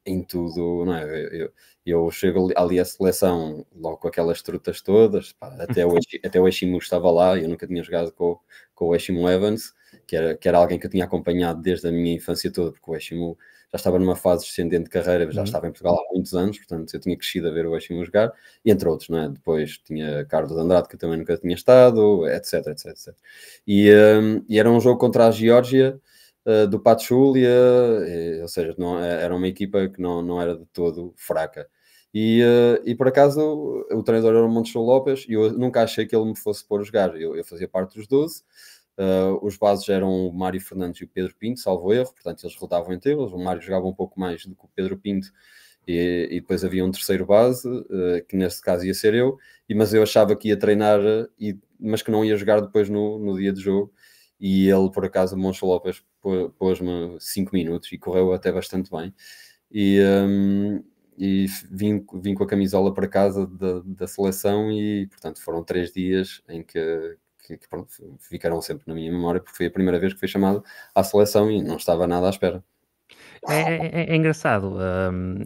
em tudo, não é? Eu chego ali à seleção logo com aquelas trutas todas, pá, até o Eshimu estava lá, eu nunca tinha jogado com o Eshimu Evans, que era alguém que eu tinha acompanhado desde a minha infância toda, porque o Eshimu já estava numa fase descendente de carreira, já estava em Portugal há muitos anos, portanto eu tinha crescido a ver o Eshimu jogar, e entre outros, não é? Depois tinha Carlos Andrade, que eu também nunca tinha estado, etc, etc, etc. E era um jogo contra a Geórgia, do Pachulia, ou seja, era uma equipa que não era de todo fraca. E por acaso o treinador era o Montechou Lopes, e eu nunca achei que ele me fosse pôr a jogar. Eu fazia parte dos 12. Os bases eram o Mário Fernandes e o Pedro Pinto, salvo erro, portanto eles rodavam entre eles. O Mário jogava um pouco mais do que o Pedro Pinto, e depois havia um terceiro base, que nesse caso ia ser eu, mas eu achava que ia treinar, mas que não ia jogar depois no dia de jogo. E ele, por acaso, o Moncho Lopes pôs-me 5 minutos e correu até bastante bem. E vim com a camisola para casa da seleção, e portanto foram 3 dias em que pronto, ficaram sempre na minha memória, porque foi a primeira vez que fui chamado à seleção e não estava nada à espera. É engraçado,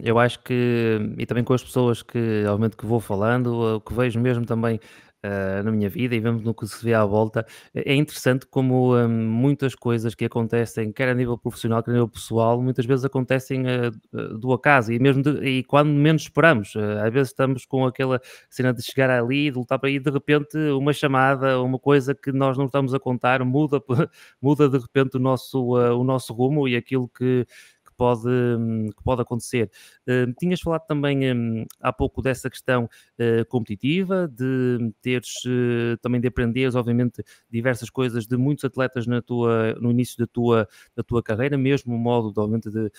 eu acho que e também com as pessoas que, obviamente, que vou falando, o que vejo mesmo também, na minha vida e vemos no que se vê à volta, é interessante como, muitas coisas que acontecem, quer a nível profissional, quer a nível pessoal, muitas vezes acontecem, do acaso e mesmo e quando menos esperamos. Às vezes estamos com aquela cena de chegar ali, de lutar para aí, de repente uma chamada, uma coisa que nós não estamos a contar, muda, muda de repente o nosso rumo e aquilo que pode acontecer. Tinhas falado também há pouco dessa questão competitiva, de teres também de aprenderes, obviamente, diversas coisas de muitos atletas no início da tua carreira, mesmo o modo, obviamente, de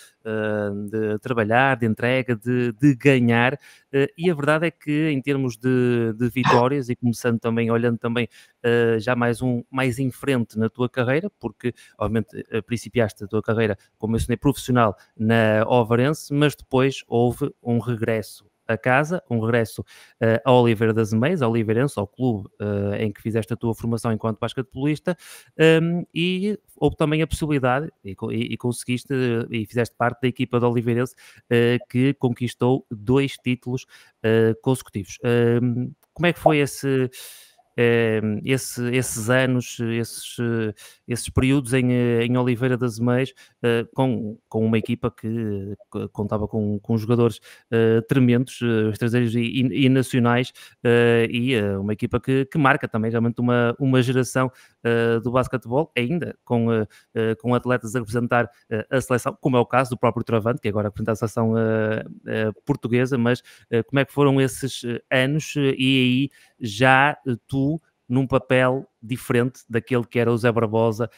trabalhar, de entrega, de ganhar. E a verdade é que, em termos de vitórias, e começando também, olhando também já mais em frente na tua carreira, porque, obviamente, principiaste a tua carreira, como mencionei, profissional na Ovarense, mas depois houve um regresso a casa, um regresso a Oliveira das Meias, ao Oliveirense, ao clube em que fizeste a tua formação enquanto basquetebolista, e houve também a possibilidade, e conseguiste, e fizeste parte da equipa do Oliveirense que conquistou 2 títulos consecutivos. Como é que foi esses anos, esses períodos em Oliveira das Meias, com uma equipa que contava com jogadores tremendos, estrangeiros e nacionais, uma equipa que marca também realmente uma geração do basquetebol, ainda com atletas a representar a seleção, como é o caso do próprio Travante, que agora representa a seleção portuguesa, mas como é que foram esses anos e aí já tu num papel diferente daquele que era o Zé Barbosa,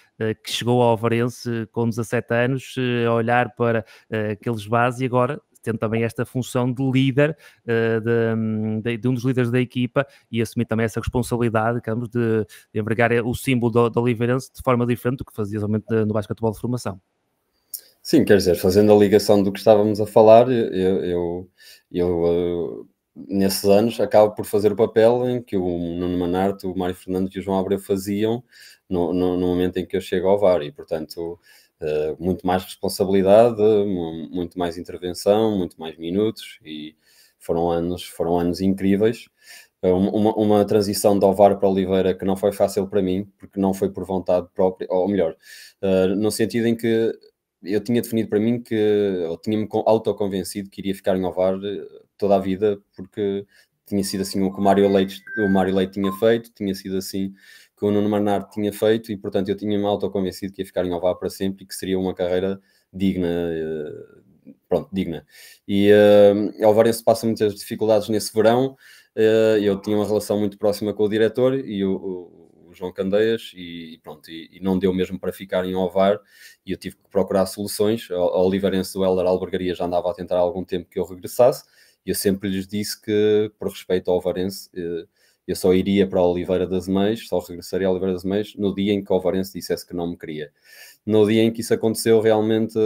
que chegou ao Alvarense com 17 anos, a olhar para aqueles bases e agora tendo também esta função de líder, de um dos líderes da equipa e assumir também essa responsabilidade, digamos, de envergar o símbolo do Oliveirense de forma diferente do que fazia somente no basquetebol de formação. Sim, quer dizer, fazendo a ligação do que estávamos a falar, eu nesses anos acabo por fazer o papel em que o Nuno Manarte, o Mário Fernandes e o João Abreu faziam no momento em que eu chego ao VAR e, portanto, muito mais responsabilidade, muito mais intervenção, muito mais minutos e foram anos incríveis. Uma transição de Ovar para Oliveira que não foi fácil para mim, porque não foi por vontade própria, ou melhor, no sentido em que eu tinha definido para mim que eu tinha-me autoconvencido que iria ficar em Ovar toda a vida, porque tinha sido assim o que o Mário Leite tinha feito, tinha sido assim que o Nuno Manarte tinha feito, e portanto eu tinha-me autoconvencido que ia ficar em Ovar para sempre e que seria uma carreira digna, pronto, digna. E ao Ovarense passa muitas dificuldades nesse verão. Eu tinha uma relação muito próxima com o diretor e o João Candeias e pronto, e não deu mesmo para ficar em Ovar e eu tive que procurar soluções. A Oliveirense do Hélder Albergaria já andava a tentar há algum tempo que eu regressasse e eu sempre lhes disse que, por respeito ao Ovarense, eu só iria para a Oliveira das Meias, só regressaria a Oliveira das Meias no dia em que o Ovarense dissesse que não me queria. No dia em que isso aconteceu, realmente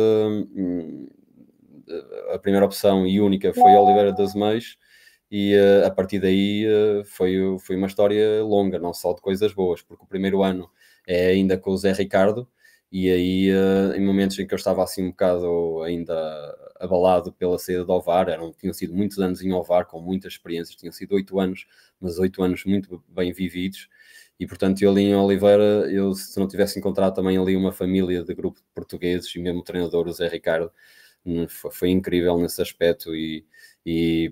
a primeira opção e única foi a Oliveira das Meias e a partir daí foi uma história longa, não só de coisas boas, porque o primeiro ano é ainda com o Zé Ricardo e aí em momentos em que eu estava assim um bocado ainda abalado pela saída do Ovar, tinham sido muitos anos em Ovar, com muitas experiências, tinham sido 8 anos, mas 8 anos muito bem vividos, e portanto eu ali em Oliveira, se não tivesse encontrado também ali uma família de grupo de portugueses e mesmo o treinador, o Zé Ricardo, foi incrível nesse aspecto e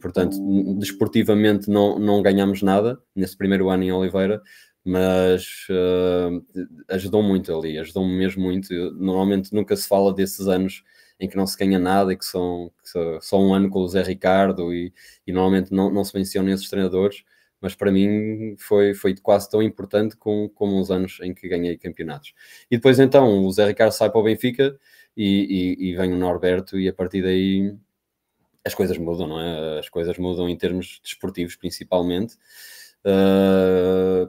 portanto, desportivamente não ganhámos nada nesse primeiro ano em Oliveira, mas ajudou muito ali, ajudou-me mesmo muito. Normalmente nunca se fala desses anos em que não se ganha nada e que são só um ano com o Zé Ricardo e normalmente não se mencionam esses treinadores, mas para mim foi quase tão importante como os anos em que ganhei campeonatos. E depois então o Zé Ricardo sai para o Benfica e vem o Norberto e a partir daí as coisas mudam, não é? As coisas mudam em termos desportivos principalmente.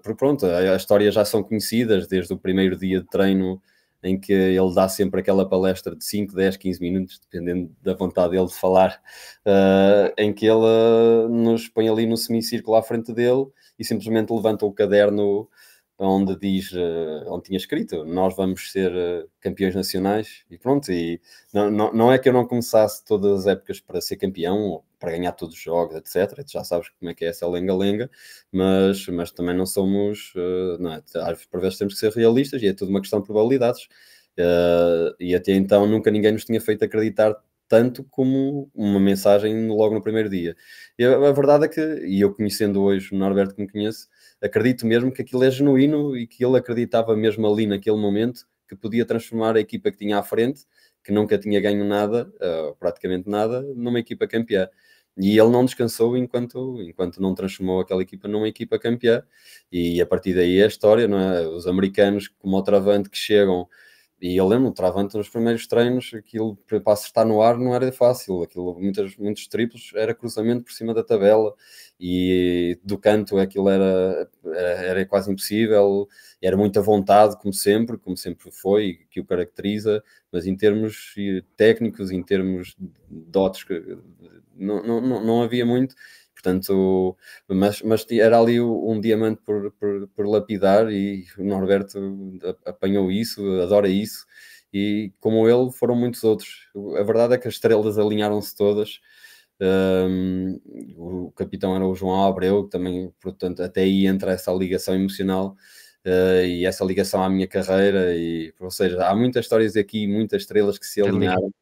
Porque pronto, as histórias já são conhecidas desde o primeiro dia de treino em que ele dá sempre aquela palestra de 5, 10, 15 minutos, dependendo da vontade dele de falar, em que ele nos põe ali no semicírculo à frente dele e simplesmente levanta o caderno onde diz, onde tinha escrito, nós vamos ser campeões nacionais, e pronto, e não é que eu não começasse todas as épocas para ser campeão, para ganhar todos os jogos, etc. Tu já sabes como é que é essa lenga-lenga, mas também não somos, não é? Por vezes temos que ser realistas, e é tudo uma questão de probabilidades, e até então nunca ninguém nos tinha feito acreditar tanto como uma mensagem logo no primeiro dia. E a verdade é que, e eu conhecendo hoje o Norberto que me conheço, acredito mesmo que aquilo é genuíno e que ele acreditava mesmo ali naquele momento que podia transformar a equipa que tinha à frente, que nunca tinha ganho nada, praticamente nada, numa equipa campeã. E ele não descansou enquanto não transformou aquela equipa numa equipa campeã. E a partir daí é a história, não é? Os americanos, como o Travante, que chegam. E eu lembro, o Travante nos primeiros treinos, aquilo para acertar no ar não era fácil, aquilo, muitos triplos, era cruzamento por cima da tabela, e do canto aquilo era quase impossível, era muita vontade, como sempre foi, que o caracteriza, mas em termos técnicos, em termos de dotes, não havia muito. Portanto, mas era ali um diamante por lapidar, e o Norberto apanhou isso, adora isso, e como ele foram muitos outros. A verdade é que as estrelas alinharam-se todas. O capitão era o João Abreu, também, portanto, até aí entra essa ligação emocional, e essa ligação à minha carreira, ou seja, há muitas histórias aqui, muitas estrelas que se alinharam,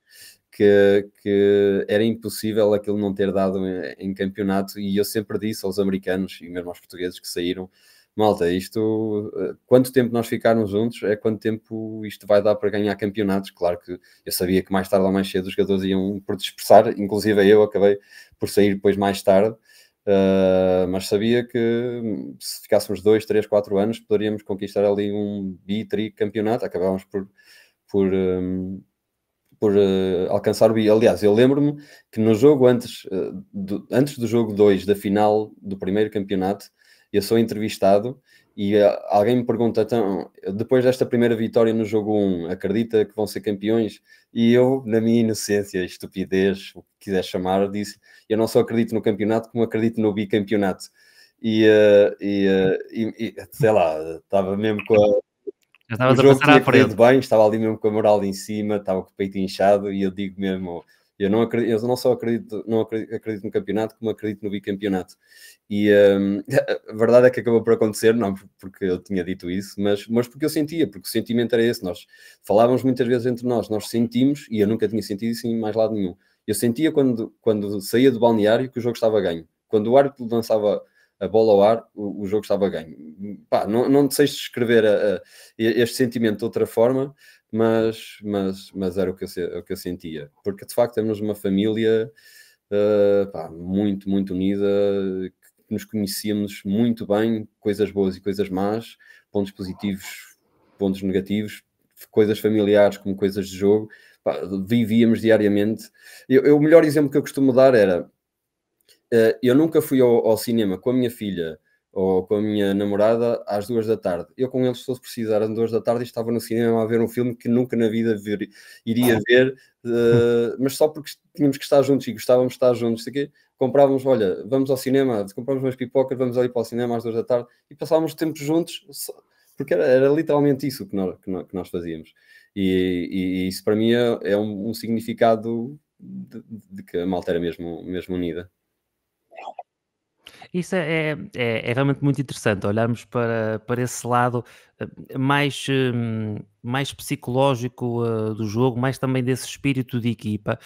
que era impossível aquilo não ter dado em campeonato. E eu sempre disse aos americanos e mesmo aos portugueses que saíram: malta, isto, quanto tempo nós ficarmos juntos é quanto tempo isto vai dar para ganhar campeonatos. Claro que eu sabia que mais tarde ou mais cedo os jogadores iam por dispersar, inclusive eu acabei por sair depois mais tarde, mas sabia que se ficássemos 2, 3, 4 anos poderíamos conquistar ali um tri campeonato. Acabámos por alcançar o bi. Aliás, eu lembro-me que no jogo antes do jogo 2 da final do primeiro campeonato, eu sou entrevistado e alguém me pergunta: então, depois desta primeira vitória no jogo 1, acredita que vão ser campeões? E eu, na minha inocência, estupidez, o que quiser chamar, disse: eu não só acredito no campeonato, como acredito no bicampeonato. E sei lá, estava mesmo com o jogo tinha corrido bem, estava ali mesmo com a moral em cima, estava com o peito inchado, e eu digo mesmo: eu não só acredito no campeonato, como acredito no bicampeonato. E a verdade é que acabou por acontecer, não porque eu tinha dito isso, mas porque eu sentia, porque o sentimento era esse. Nós falávamos muitas vezes entre nós sentimos, e eu nunca tinha sentido isso em mais lado nenhum. Eu sentia quando saía do balneário que o jogo estava ganho. Quando o árbitro lançava a bola ao ar, o jogo estava ganho. Pá, não sei descrever este sentimento de outra forma, mas era o que eu sentia. Porque, de facto, temos uma família muito, muito unida, que nos conhecíamos muito bem, coisas boas e coisas más, pontos positivos, pontos negativos, coisas familiares como coisas de jogo. Pá, vivíamos diariamente. O melhor exemplo que eu costumo dar era: eu nunca fui ao cinema com a minha filha ou com a minha namorada às 2 da tarde. Eu com eles, se fosse precisar, às 2 da tarde, estava no cinema a ver um filme que nunca na vida iria ver, mas só porque tínhamos que estar juntos e gostávamos de estar juntos. Aqui, comprávamos, olha, vamos ao cinema, comprávamos umas pipocas, vamos ali para o cinema às 2 da tarde, e passávamos tempo juntos, porque era literalmente isso que nós fazíamos. E isso para mim é um significado de que a malta era mesmo unida. Isso é realmente muito interessante, olharmos para esse lado mais psicológico do jogo, mais também desse espírito de equipa,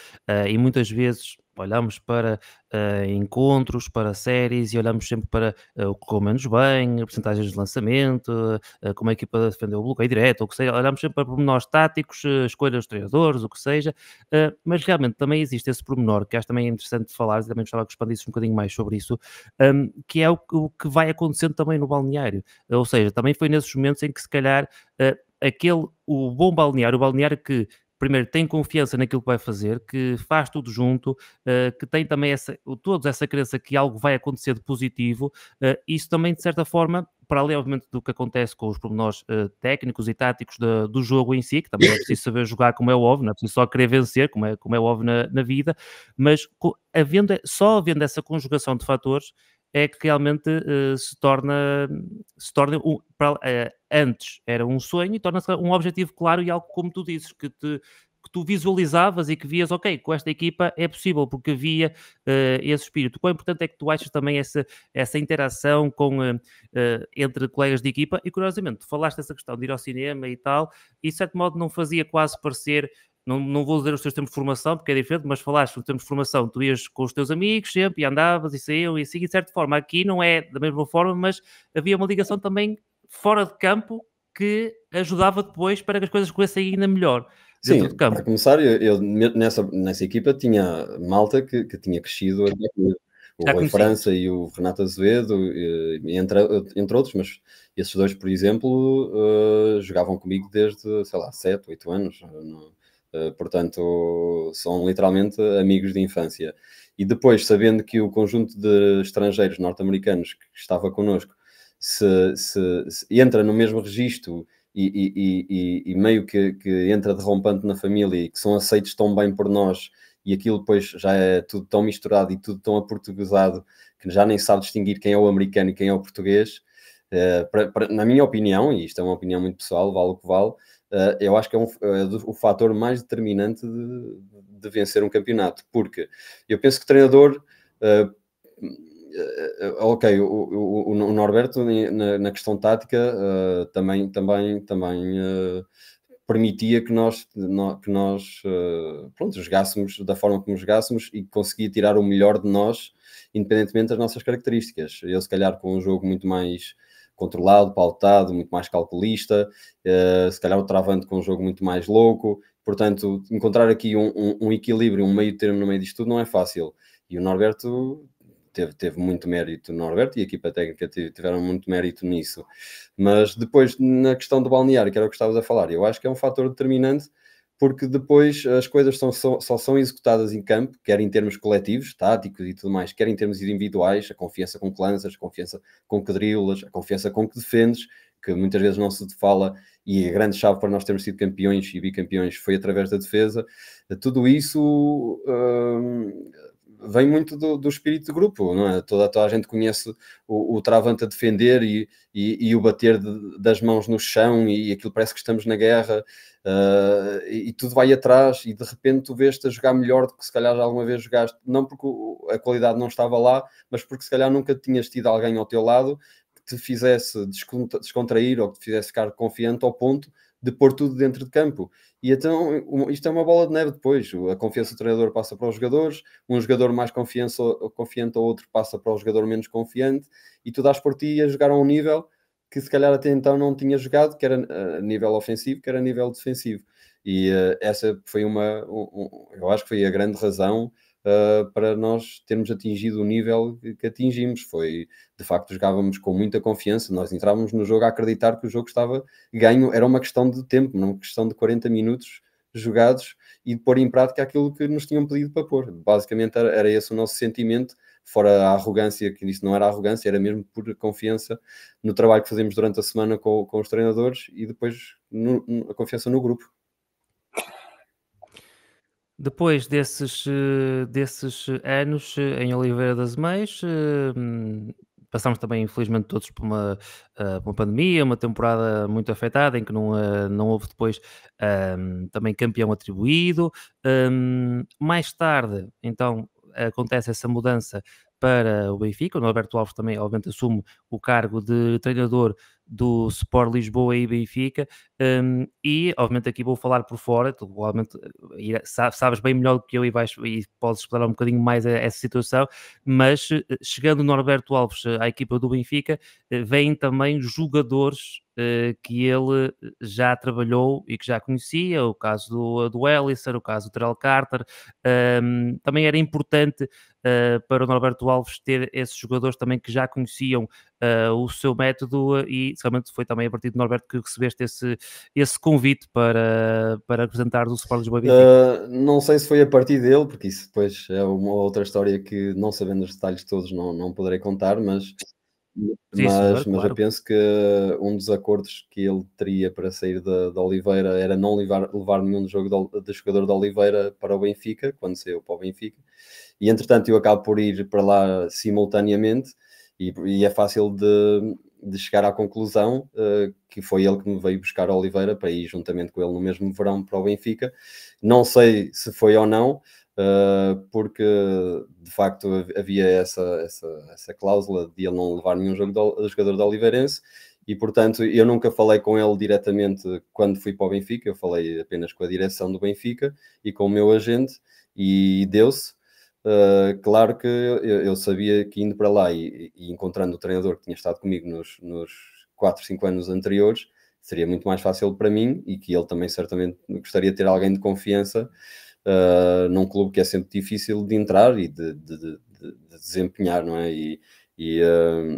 e muitas vezes olhamos para encontros, para séries, e olhamos sempre para o que correu menos bem, percentagens de lançamento, como a equipa defendeu o bloqueio direto, ou o que seja, olhamos sempre para pormenores táticos, escolha dos treinadores, o que seja, mas realmente também existe esse pormenor, que acho também interessante falar, e também gostava que expandisses um bocadinho mais sobre isso, que é o que vai acontecendo também no balneário. Ou seja, também foi nesses momentos em que se calhar o bom balneário, o balneário que primeiro tem confiança naquilo que vai fazer, que faz tudo junto, que tem também toda essa crença que algo vai acontecer de positivo, isso também de certa forma, para além obviamente do que acontece com os pormenores técnicos e táticos do jogo em si, que também é preciso saber jogar, como é óbvio, não é preciso só querer vencer, como é óbvio na vida, mas só havendo essa conjugação de fatores, é que realmente se torna antes era um sonho e torna-se um objetivo claro e algo como tu dizes, que tu visualizavas e que vias, ok, com esta equipa é possível, porque havia esse espírito. Quão importante é que tu achas também essa interação entre colegas de equipa? E curiosamente, tu falaste dessa questão de ir ao cinema e tal, e de certo modo não fazia quase parecer. Não vou dizer os teus tempos de formação, porque é diferente, mas falaste nos tempos de formação, tu ias com os teus amigos sempre, e andavas e saíam, e assim, de certa forma. Aqui não é da mesma forma, mas havia uma ligação também fora de campo que ajudava depois para que as coisas corressem ainda melhor dentro de Sim, para campo. começar, nessa equipa tinha malta que tinha crescido até comigo. O Já Rui conhecias? França e o Renato Azevedo, entre outros, mas esses dois, por exemplo, jogavam comigo desde, sei lá, 7, 8 anos. Portanto, são literalmente amigos de infância. E depois, sabendo que o conjunto de estrangeiros norte-americanos que estava connosco se entra no mesmo registro e meio que entra derrompante na família e que são aceitos tão bem por nós, e aquilo depois já é tudo tão misturado e tudo tão aportuguesado que já nem sabe distinguir quem é o americano e quem é o português. Na minha opinião, e isto é uma opinião muito pessoal, vale o que vale, eu acho que é o fator mais determinante de vencer um campeonato, porque eu penso que o treinador ok, o Norberto na questão tática também permitia que nós pronto, jogássemos da forma como jogássemos e conseguia tirar o melhor de nós, independentemente das nossas características. Eu, se calhar, com um jogo muito mais controlado, pautado, muito mais calculista, se calhar o Travante com um jogo muito mais louco. Portanto, encontrar aqui um equilíbrio, um meio termo no meio disto tudo não é fácil. E o Norberto teve muito mérito, o Norberto e a equipa técnica tiveram muito mérito nisso. Mas depois, na questão do balneário, que era o que estavas a falar, eu acho que é um fator determinante, porque depois as coisas só são executadas em campo, quer em termos coletivos, táticos e tudo mais, quer em termos individuais, a confiança com que lanças, a confiança com que driblas, a confiança com que defendes, que muitas vezes não se fala, e a grande chave para nós termos sido campeões e bicampeões foi através da defesa. Tudo isso vem muito do espírito de grupo, não é? Toda a gente conhece o Travante a defender e o bater das mãos no chão, e aquilo parece que estamos na guerra, e tudo vai atrás, e de repente tu vês-te a jogar melhor do que se calhar já alguma vez jogaste, não porque a qualidade não estava lá, mas porque se calhar nunca tinhas tido alguém ao teu lado que te fizesse descontrair ou que te fizesse ficar confiante ao ponto de pôr tudo dentro de campo. E então isto é uma bola de neve depois. A confiança do treinador passa para os jogadores, um jogador mais confiante ou outro passa para o jogador menos confiante, e tu dás por ti a jogar a um nível que se calhar até então não tinha jogado, que era a nível ofensivo, que era a nível defensivo. E essa foi eu acho que foi a grande razão para nós termos atingido o nível que atingimos. Foi, de facto, jogávamos com muita confiança, nós entrávamos no jogo a acreditar que o jogo estava ganho, era uma questão de tempo, não uma questão de 40 minutos jogados e de pôr em prática aquilo que nos tinham pedido para pôr. Basicamente era esse o nosso sentimento, fora a arrogância, que isso não era arrogância, era mesmo por confiança no trabalho que fazemos durante a semana com os treinadores e depois a confiança no grupo. Depois desses anos em Oliveira das Meias, passámos também, infelizmente, todos por uma pandemia, uma temporada muito afetada, em que não houve depois também campeão atribuído. Mais tarde, então, acontece essa mudança para o Benfica. O Norberto Alves também, obviamente, assume o cargo de treinador do Sport Lisboa e Benfica. E, obviamente, aqui vou falar por fora, tu provavelmente sabes bem melhor do que eu e podes explorar um bocadinho mais essa situação, mas chegando o Norberto Alves à equipa do Benfica, vêm também jogadores que ele já trabalhou e que já conhecia, o caso do Ellisser, o caso do Terrell Carter. Também era importante para o Norberto Alves ter esses jogadores também que já conheciam o seu método, e realmente foi também a partir de Norberto que recebeste esse convite para representar o Sport Lisboa e Benfica. Não sei se foi a partir dele, porque isso depois é uma outra história que, não sabendo os detalhes todos, não poderei contar, mas Sim, senhor, eu claro. penso que um dos acordos que ele teria para sair da Oliveira era não levar nenhum de jogador da Oliveira para o Benfica, quando saiu para o Benfica, e entretanto eu acabo por ir para lá simultaneamente, e é fácil de chegar à conclusão que foi ele que me veio buscar a Oliveira para ir juntamente com ele no mesmo verão para o Benfica. Não sei se foi ou não, porque de facto havia essa cláusula de ele não levar nenhum jogador da Oliveirense, e portanto eu nunca falei com ele diretamente quando fui para o Benfica, eu falei apenas com a direção do Benfica e com o meu agente, e deu-se. Claro que eu sabia que indo para lá e encontrando o treinador que tinha estado comigo nos 4, 5 anos anteriores, seria muito mais fácil para mim, e que ele também certamente gostaria de ter alguém de confiança num clube que é sempre difícil de entrar e de desempenhar, não é? E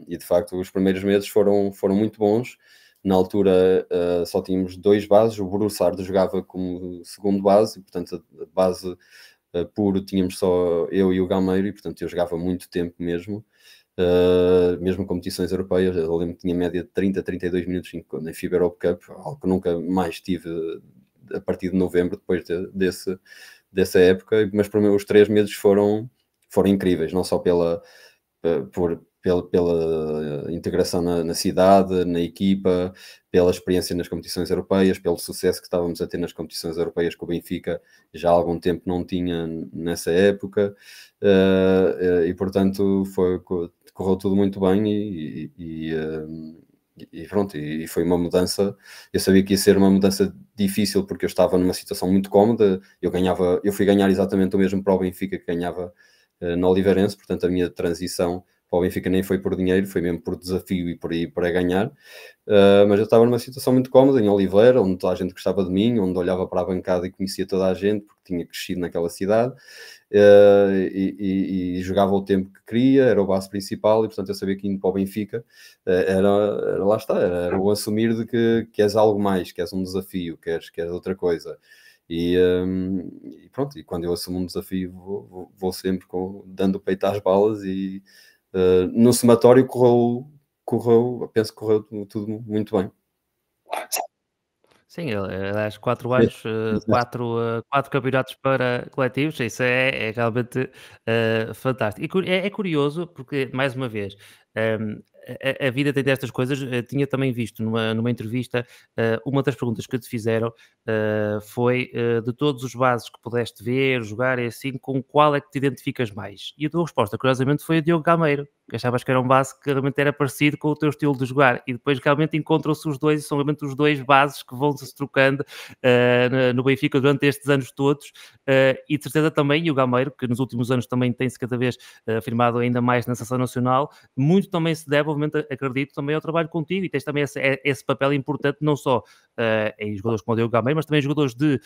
de facto os primeiros meses foram muito bons. Na altura só tínhamos 2 bases, o Broussard jogava como segundo base, e portanto a base puro tínhamos só eu e o Gameiro, e portanto eu jogava muito tempo mesmo. Mesmo competições europeias, eu lembro que tinha média de 30, 32 minutos na FIBA Europe Cup, algo que nunca mais tive a partir de novembro, depois dessa época. Mas para mim os 3 meses foram incríveis, não só pela integração na cidade, na equipa, pela experiência nas competições europeias, pelo sucesso que estávamos a ter nas competições europeias, que o Benfica já há algum tempo não tinha nessa época, e portanto correu tudo muito bem, e pronto, e foi uma mudança. Eu sabia que ia ser uma mudança difícil, porque eu estava numa situação muito cómoda. Eu fui ganhar exatamente o mesmo para o Benfica que ganhava na Oliveirense, portanto a minha transição para o Benfica nem foi por dinheiro, foi mesmo por desafio e por ir para ganhar. Mas eu estava numa situação muito cómoda em Oliveira, onde toda a gente gostava de mim, onde olhava para a bancada e conhecia toda a gente, porque tinha crescido naquela cidade, e jogava o tempo que queria, era o base principal, e portanto eu sabia que indo para o Benfica lá está, era o assumir de que és algo mais, que és um desafio, que és outra coisa. E pronto, e quando eu assumo um desafio vou sempre dando o peito às balas, e no somatório penso que correu tudo muito bem. Sim, aliás, 4 anos, Exato. 4 campeonatos para coletivos, isso é realmente fantástico. E é curioso porque, mais uma vez, a vida tem destas coisas. Tinha também visto numa entrevista, uma das perguntas que te fizeram foi de todos os bases que pudeste ver, jogar e assim, com qual é que te identificas mais? E a tua resposta, curiosamente, foi o Diogo Gameiro, que achavas que era um base que realmente era parecido com o teu estilo de jogar, e depois realmente encontram-se os dois, e são realmente os dois bases que vão-se trocando no Benfica durante estes anos todos, e de certeza também, e o Gameiro, que nos últimos anos também tem-se cada vez afirmado ainda mais na seleção nacional, muito também se deve, obviamente, acredito, também ao trabalho contigo, e tens também esse papel importante, não só em jogadores como o Diogo Gameiro, mas também jogadores de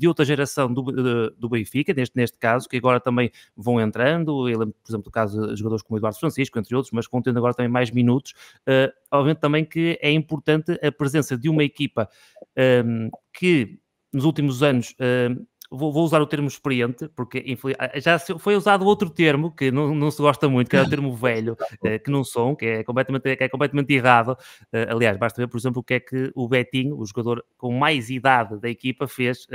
outra geração do Benfica, neste caso, que agora também vão entrando. Eu lembro, por exemplo, do caso de jogadores como o Eduardo Francisco, entre outros, mas vão tendo agora também mais minutos. Obviamente também que é importante a presença de uma equipa que nos últimos anos vou usar o termo experiente, porque já foi usado outro termo que não se gosta muito, que é o termo velho, que não são, que é completamente errado. Aliás, basta ver, por exemplo, o que é que o Betinho, o jogador com mais idade da equipa, fez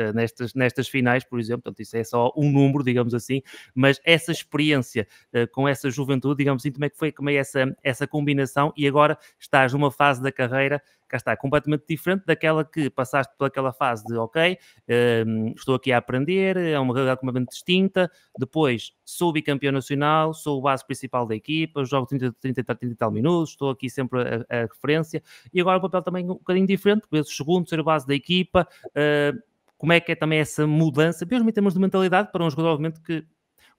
nestas finais, por exemplo. Portanto, isso é só um número, digamos assim, mas essa experiência com essa juventude, digamos assim, como é essa combinação, e agora estás numa fase da carreira, cá está, completamente diferente daquela que passaste pelaquela fase de, ok, estou aqui a aprender, é uma realidade completamente distinta. Depois sou bicampeão nacional, sou o base principal da equipa, jogo 30 e tal minutos, estou aqui sempre a referência, e agora o papel também um bocadinho diferente, porque vezes segundo, ser a base da equipa. Como é que é também essa mudança, mesmo em termos de mentalidade, para um jogador, obviamente, que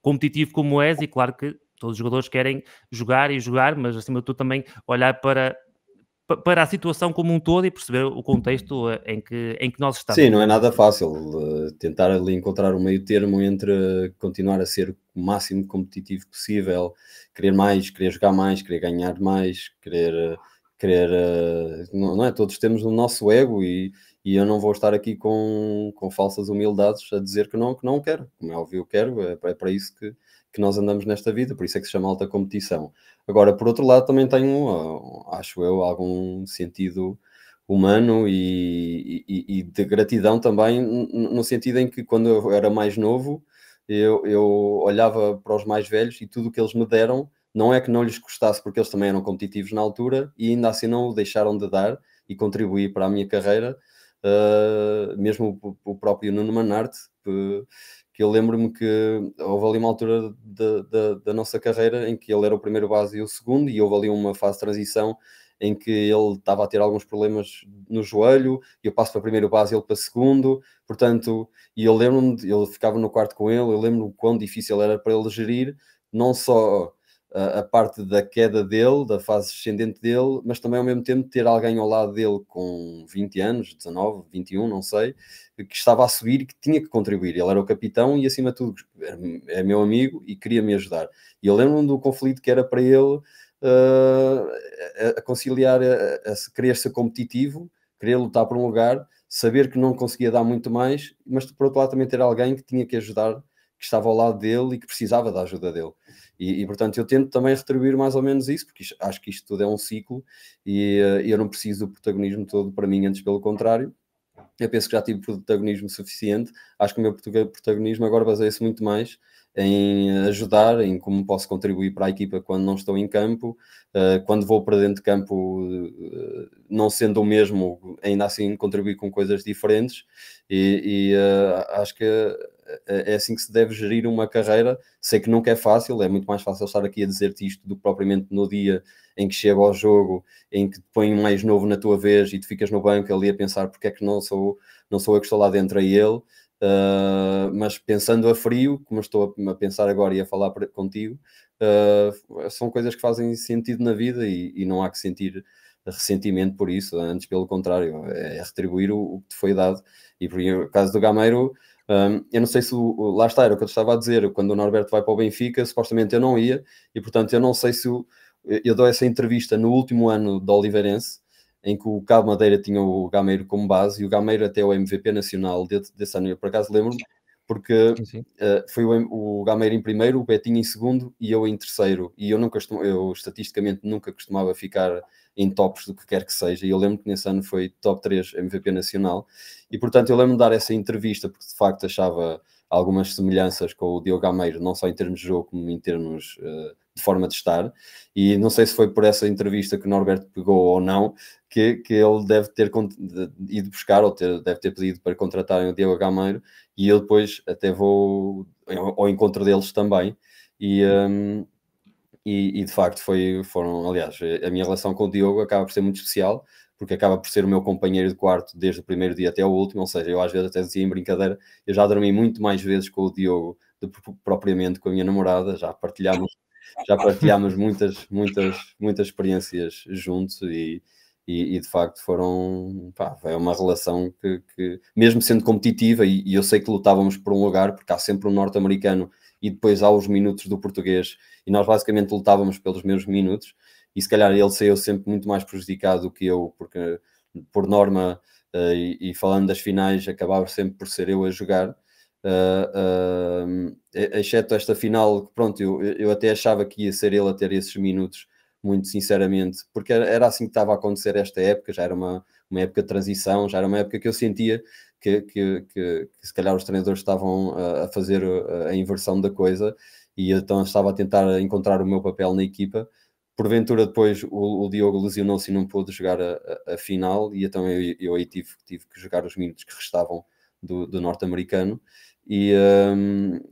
competitivo como és, e claro que todos os jogadores querem jogar e jogar, mas acima de tudo também olhar para a situação como um todo e perceber o contexto em que nós estamos, Sim, não é digamos nada assim. fácil tentar ali encontrar um meio termo entre continuar a ser o máximo competitivo possível, querer mais, querer jogar mais, querer ganhar mais, não é? Todos temos o nosso ego, e eu não vou estar aqui com falsas humildades a dizer que não quero. Como é óbvio, eu quero, é para isso que nós andamos nesta vida, por isso é que se chama alta competição. Agora, por outro lado, também tenho, acho eu, algum sentido humano e de gratidão também, no sentido em que quando eu era mais novo, eu olhava para os mais velhos, e tudo o que eles me deram não é que não lhes custasse, porque eles também eram competitivos na altura e ainda assim não o deixaram de dar e contribuir para a minha carreira. Mesmo o próprio Nuno Manarte, que eu lembro-me que houve ali uma altura da nossa carreira em que ele era o primeiro base e o segundo, e houve ali uma fase de transição em que ele estava a ter alguns problemas no joelho, e eu passo para primeiro base e ele para segundo, portanto, e eu lembro-me, eu ficava no quarto com ele, eu lembro-me quão difícil era para ele gerir, não só a parte da queda dele, da fase ascendente dele, mas também ao mesmo tempo ter alguém ao lado dele com 20 anos, 19, 21, não sei, que estava a subir e que tinha que contribuir. Ele era o capitão e, acima de tudo, é meu amigo e queria me ajudar. E eu lembro-me do conflito que era para ele a conciliar a querer ser competitivo, querer lutar por um lugar, saber que não conseguia dar muito mais, mas por outro lado também ter alguém que tinha que ajudar, que estava ao lado dele e que precisava da ajuda dele. Portanto, eu tento também retribuir mais ou menos isso, porque acho que isto tudo é um ciclo e eu não preciso do protagonismo todo para mim, antes pelo contrário. Eu penso que já tive protagonismo suficiente. Acho que o meu protagonismo agora baseia-se muito mais em ajudar, em como posso contribuir para a equipa quando não estou em campo, quando vou para dentro de campo, não sendo o mesmo, ainda assim contribuir com coisas diferentes, acho que é assim que se deve gerir uma carreira. Sei que nunca é fácil, é muito mais fácil estar aqui a dizer-te isto do que propriamente no dia em que chega ao jogo, em que te põe mais novo na tua vez e tu ficas no banco ali a pensar porque é que não sou eu que estou lá dentro a ele. Mas pensando a frio, como estou a pensar agora e a falar contigo, são coisas que fazem sentido na vida e não há que sentir ressentimento por isso, antes pelo contrário, é retribuir o que te foi dado. E por o caso do Gameiro, eu não sei se lá está, era o que eu te estava a dizer, quando o Norberto vai para o Benfica, supostamente eu não ia, e portanto eu não sei se eu dou essa entrevista no último ano do Oliveirense, em que o Cabo Madeira tinha o Gameiro como base, e o Gameiro até o MVP nacional desse ano, eu por acaso lembro-me, porque Sim, sim. foi o Gameiro em primeiro, o Betinho em segundo e eu em terceiro, e eu estatisticamente nunca costumava ficar em tops do que quer que seja, e eu lembro que nesse ano foi top 3 MVP nacional, e portanto eu lembro-me de dar essa entrevista, porque de facto achava algumas semelhanças com o Diogo Gameiro, não só em termos de jogo, como em termos de forma de estar, e não sei se foi por essa entrevista que o Norberto pegou ou não, que ele deve ter ido buscar, ou deve ter pedido para contratarem o Diogo Gameiro, e eu depois até vou ao encontro deles também, e de facto aliás, a minha relação com o Diogo acaba por ser muito especial, porque acaba por ser o meu companheiro de quarto desde o primeiro dia até o último, ou seja, eu às vezes até dizia em brincadeira, eu já dormi muito mais vezes com o Diogo do que propriamente com a minha namorada, já partilhámos muitas experiências juntos e de facto é uma relação que mesmo sendo competitiva, e eu sei que lutávamos por um lugar, porque há sempre um norte-americano e depois há os minutos do português, e nós basicamente lutávamos pelos mesmos minutos, e se calhar ele saiu sempre muito mais prejudicado do que eu, porque por norma, e falando das finais, acabava sempre por ser eu a jogar, exceto esta final, que pronto, eu até achava que ia ser ele a ter esses minutos, muito sinceramente, porque era assim que estava a acontecer esta época, já era uma época de transição, já era uma época que eu sentia que se calhar os treinadores estavam a fazer a inversão da coisa, e então estava a tentar encontrar o meu papel na equipa. Porventura depois o Diogo lesionou-se e não pôde jogar a final, e então eu aí tive que jogar os minutos que restavam do norte-americano,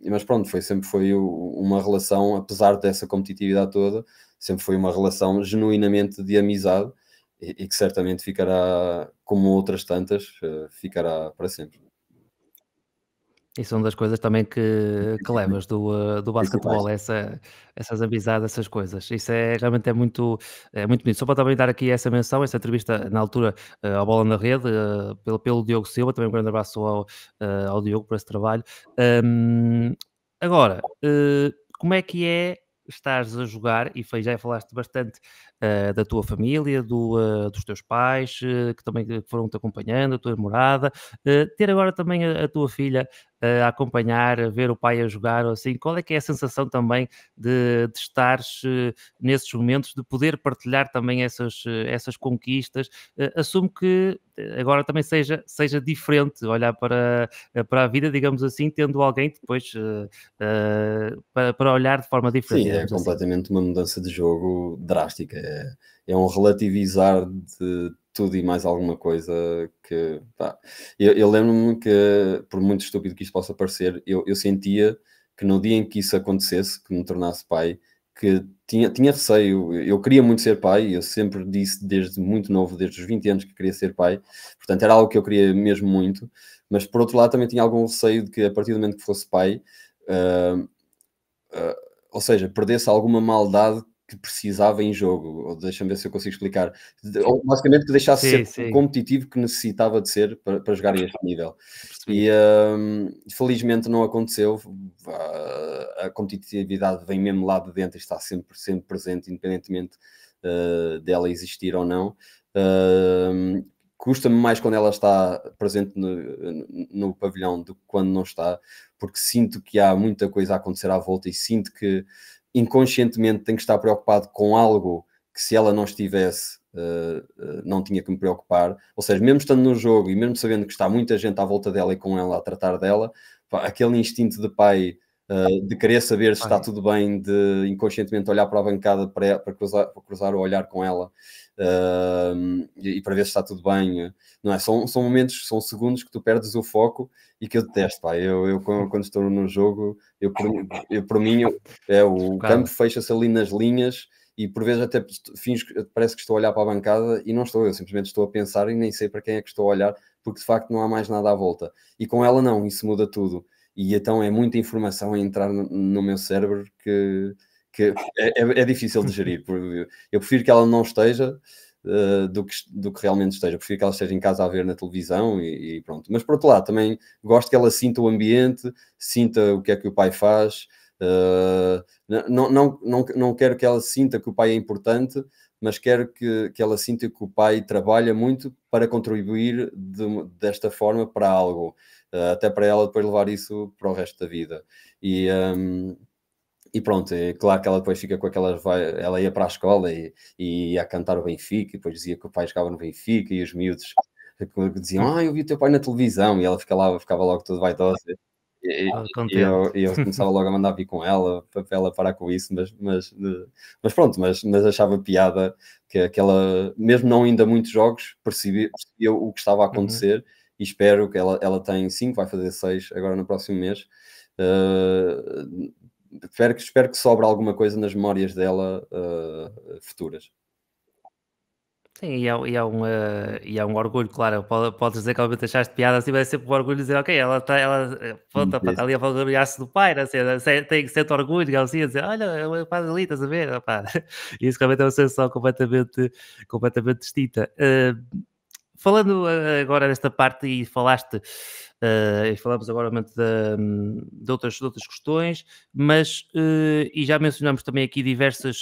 mas pronto, sempre foi uma relação, apesar dessa competitividade toda, sempre foi uma relação genuinamente de amizade, e que certamente ficará, como outras tantas, ficará para sempre. Isso é uma das coisas também que levas do Principais. basquetebol, essas amizades, essas coisas. Isso realmente é muito bonito. Só para também dar aqui essa menção, essa entrevista na altura ao Bola na Rede, pelo Diogo Silva, também um grande abraço ao Diogo por esse trabalho. Hum, Agora, como é que é estares a jogar, e já falaste bastante da tua família, dos teus pais, que também foram-te acompanhando, a tua namorada, ter agora também a tua filha a acompanhar, a ver o pai a jogar ou assim? Qual é que é a sensação também de estares nesses momentos, de poder partilhar também essas conquistas? Assumo que agora também seja diferente olhar para a vida, digamos assim, tendo alguém depois para olhar de forma diferente, Sim, é digamos assim. completamente uma mudança de jogo drástica. É um relativizar de tudo e mais alguma coisa que, pá, eu lembro-me que, por muito estúpido que isto possa parecer, eu sentia que no dia em que isso acontecesse, que me tornasse pai, que tinha receio. Eu queria muito ser pai, eu sempre disse desde muito novo, desde os 20 anos, que queria ser pai, portanto era algo que eu queria mesmo muito, mas por outro lado também tinha algum receio de que a partir do momento que fosse pai, ah, ah, ou seja, perdesse alguma maldade que precisava em jogo, ou deixa-me ver se eu consigo explicar. Ou basicamente que deixasse de Sim, ser o sim, competitivo que necessitava de ser para jogar a este nível. percebi. E felizmente não aconteceu. A competitividade vem mesmo lá de dentro e está sempre presente, independentemente dela existir ou não. Custa-me mais quando ela está presente no pavilhão do que quando não está, porque sinto que há muita coisa a acontecer à volta e sinto que inconscientemente tenho que estar preocupado com algo que, se ela não estivesse, não tinha que me preocupar. Ou seja, mesmo estando no jogo e mesmo sabendo que está muita gente à volta dela e com ela a tratar dela, pá, aquele instinto de pai, de querer saber se está Ai, tudo bem, de inconscientemente olhar para a bancada para cruzar o olhar com ela, e para ver se está tudo bem. Não é? São momentos, são segundos que tu perdes o foco e que eu detesto, pá. Eu quando estou no jogo, por mim, o campo chocava. fecha-se ali nas linhas e por vezes até finjo que parece que estou a olhar para a bancada e não estou, eu simplesmente estou a pensar e nem sei para quem é que estou a olhar, porque de facto não há mais nada à volta. E com ela não, isso muda tudo. E então é muita informação a entrar no meu cérebro que é difícil de gerir. Eu prefiro que ela não esteja, do que realmente esteja. Eu prefiro que ela esteja em casa a ver na televisão e pronto. Mas por outro lado, também gosto que ela sinta o ambiente, sinta o que é que o pai faz. Não quero que ela sinta que o pai é importante, mas quero que ela sinta que o pai trabalha muito para contribuir desta forma para algo, até para ela depois levar isso para o resto da vida. E pronto, é claro que ela depois fica com aquelas. Ela ia para a escola e ia cantar o Benfica, e depois dizia que o pai jogava no Benfica, e os miúdos diziam: eu vi o teu pai na televisão, e ela ficava logo toda vaidosa. E, Todo e contente. eu começava logo a mandar vir com ela para ela parar com isso, mas pronto, mas achava piada que aquela, mesmo não indo a muitos jogos, percebia o que estava a Uhum. acontecer e espero que ela tem 5, vai fazer 6 agora no próximo mês. Uh, espero que sobre alguma coisa nas memórias dela futuras. Sim, e é um orgulho, claro, podes dizer que obviamente achaste piada, assim, mas é sempre um orgulho dizer, ok, pronto, opá, está ali a vangloriar-se do pai, né, assim, tem certo orgulho, ela assim, a dizer, olha, o pai ali, estás a ver, opá, isso realmente é uma sensação completamente distinta. Falando agora desta parte e e falamos agora realmente de outras questões, mas e já mencionamos também aqui diversas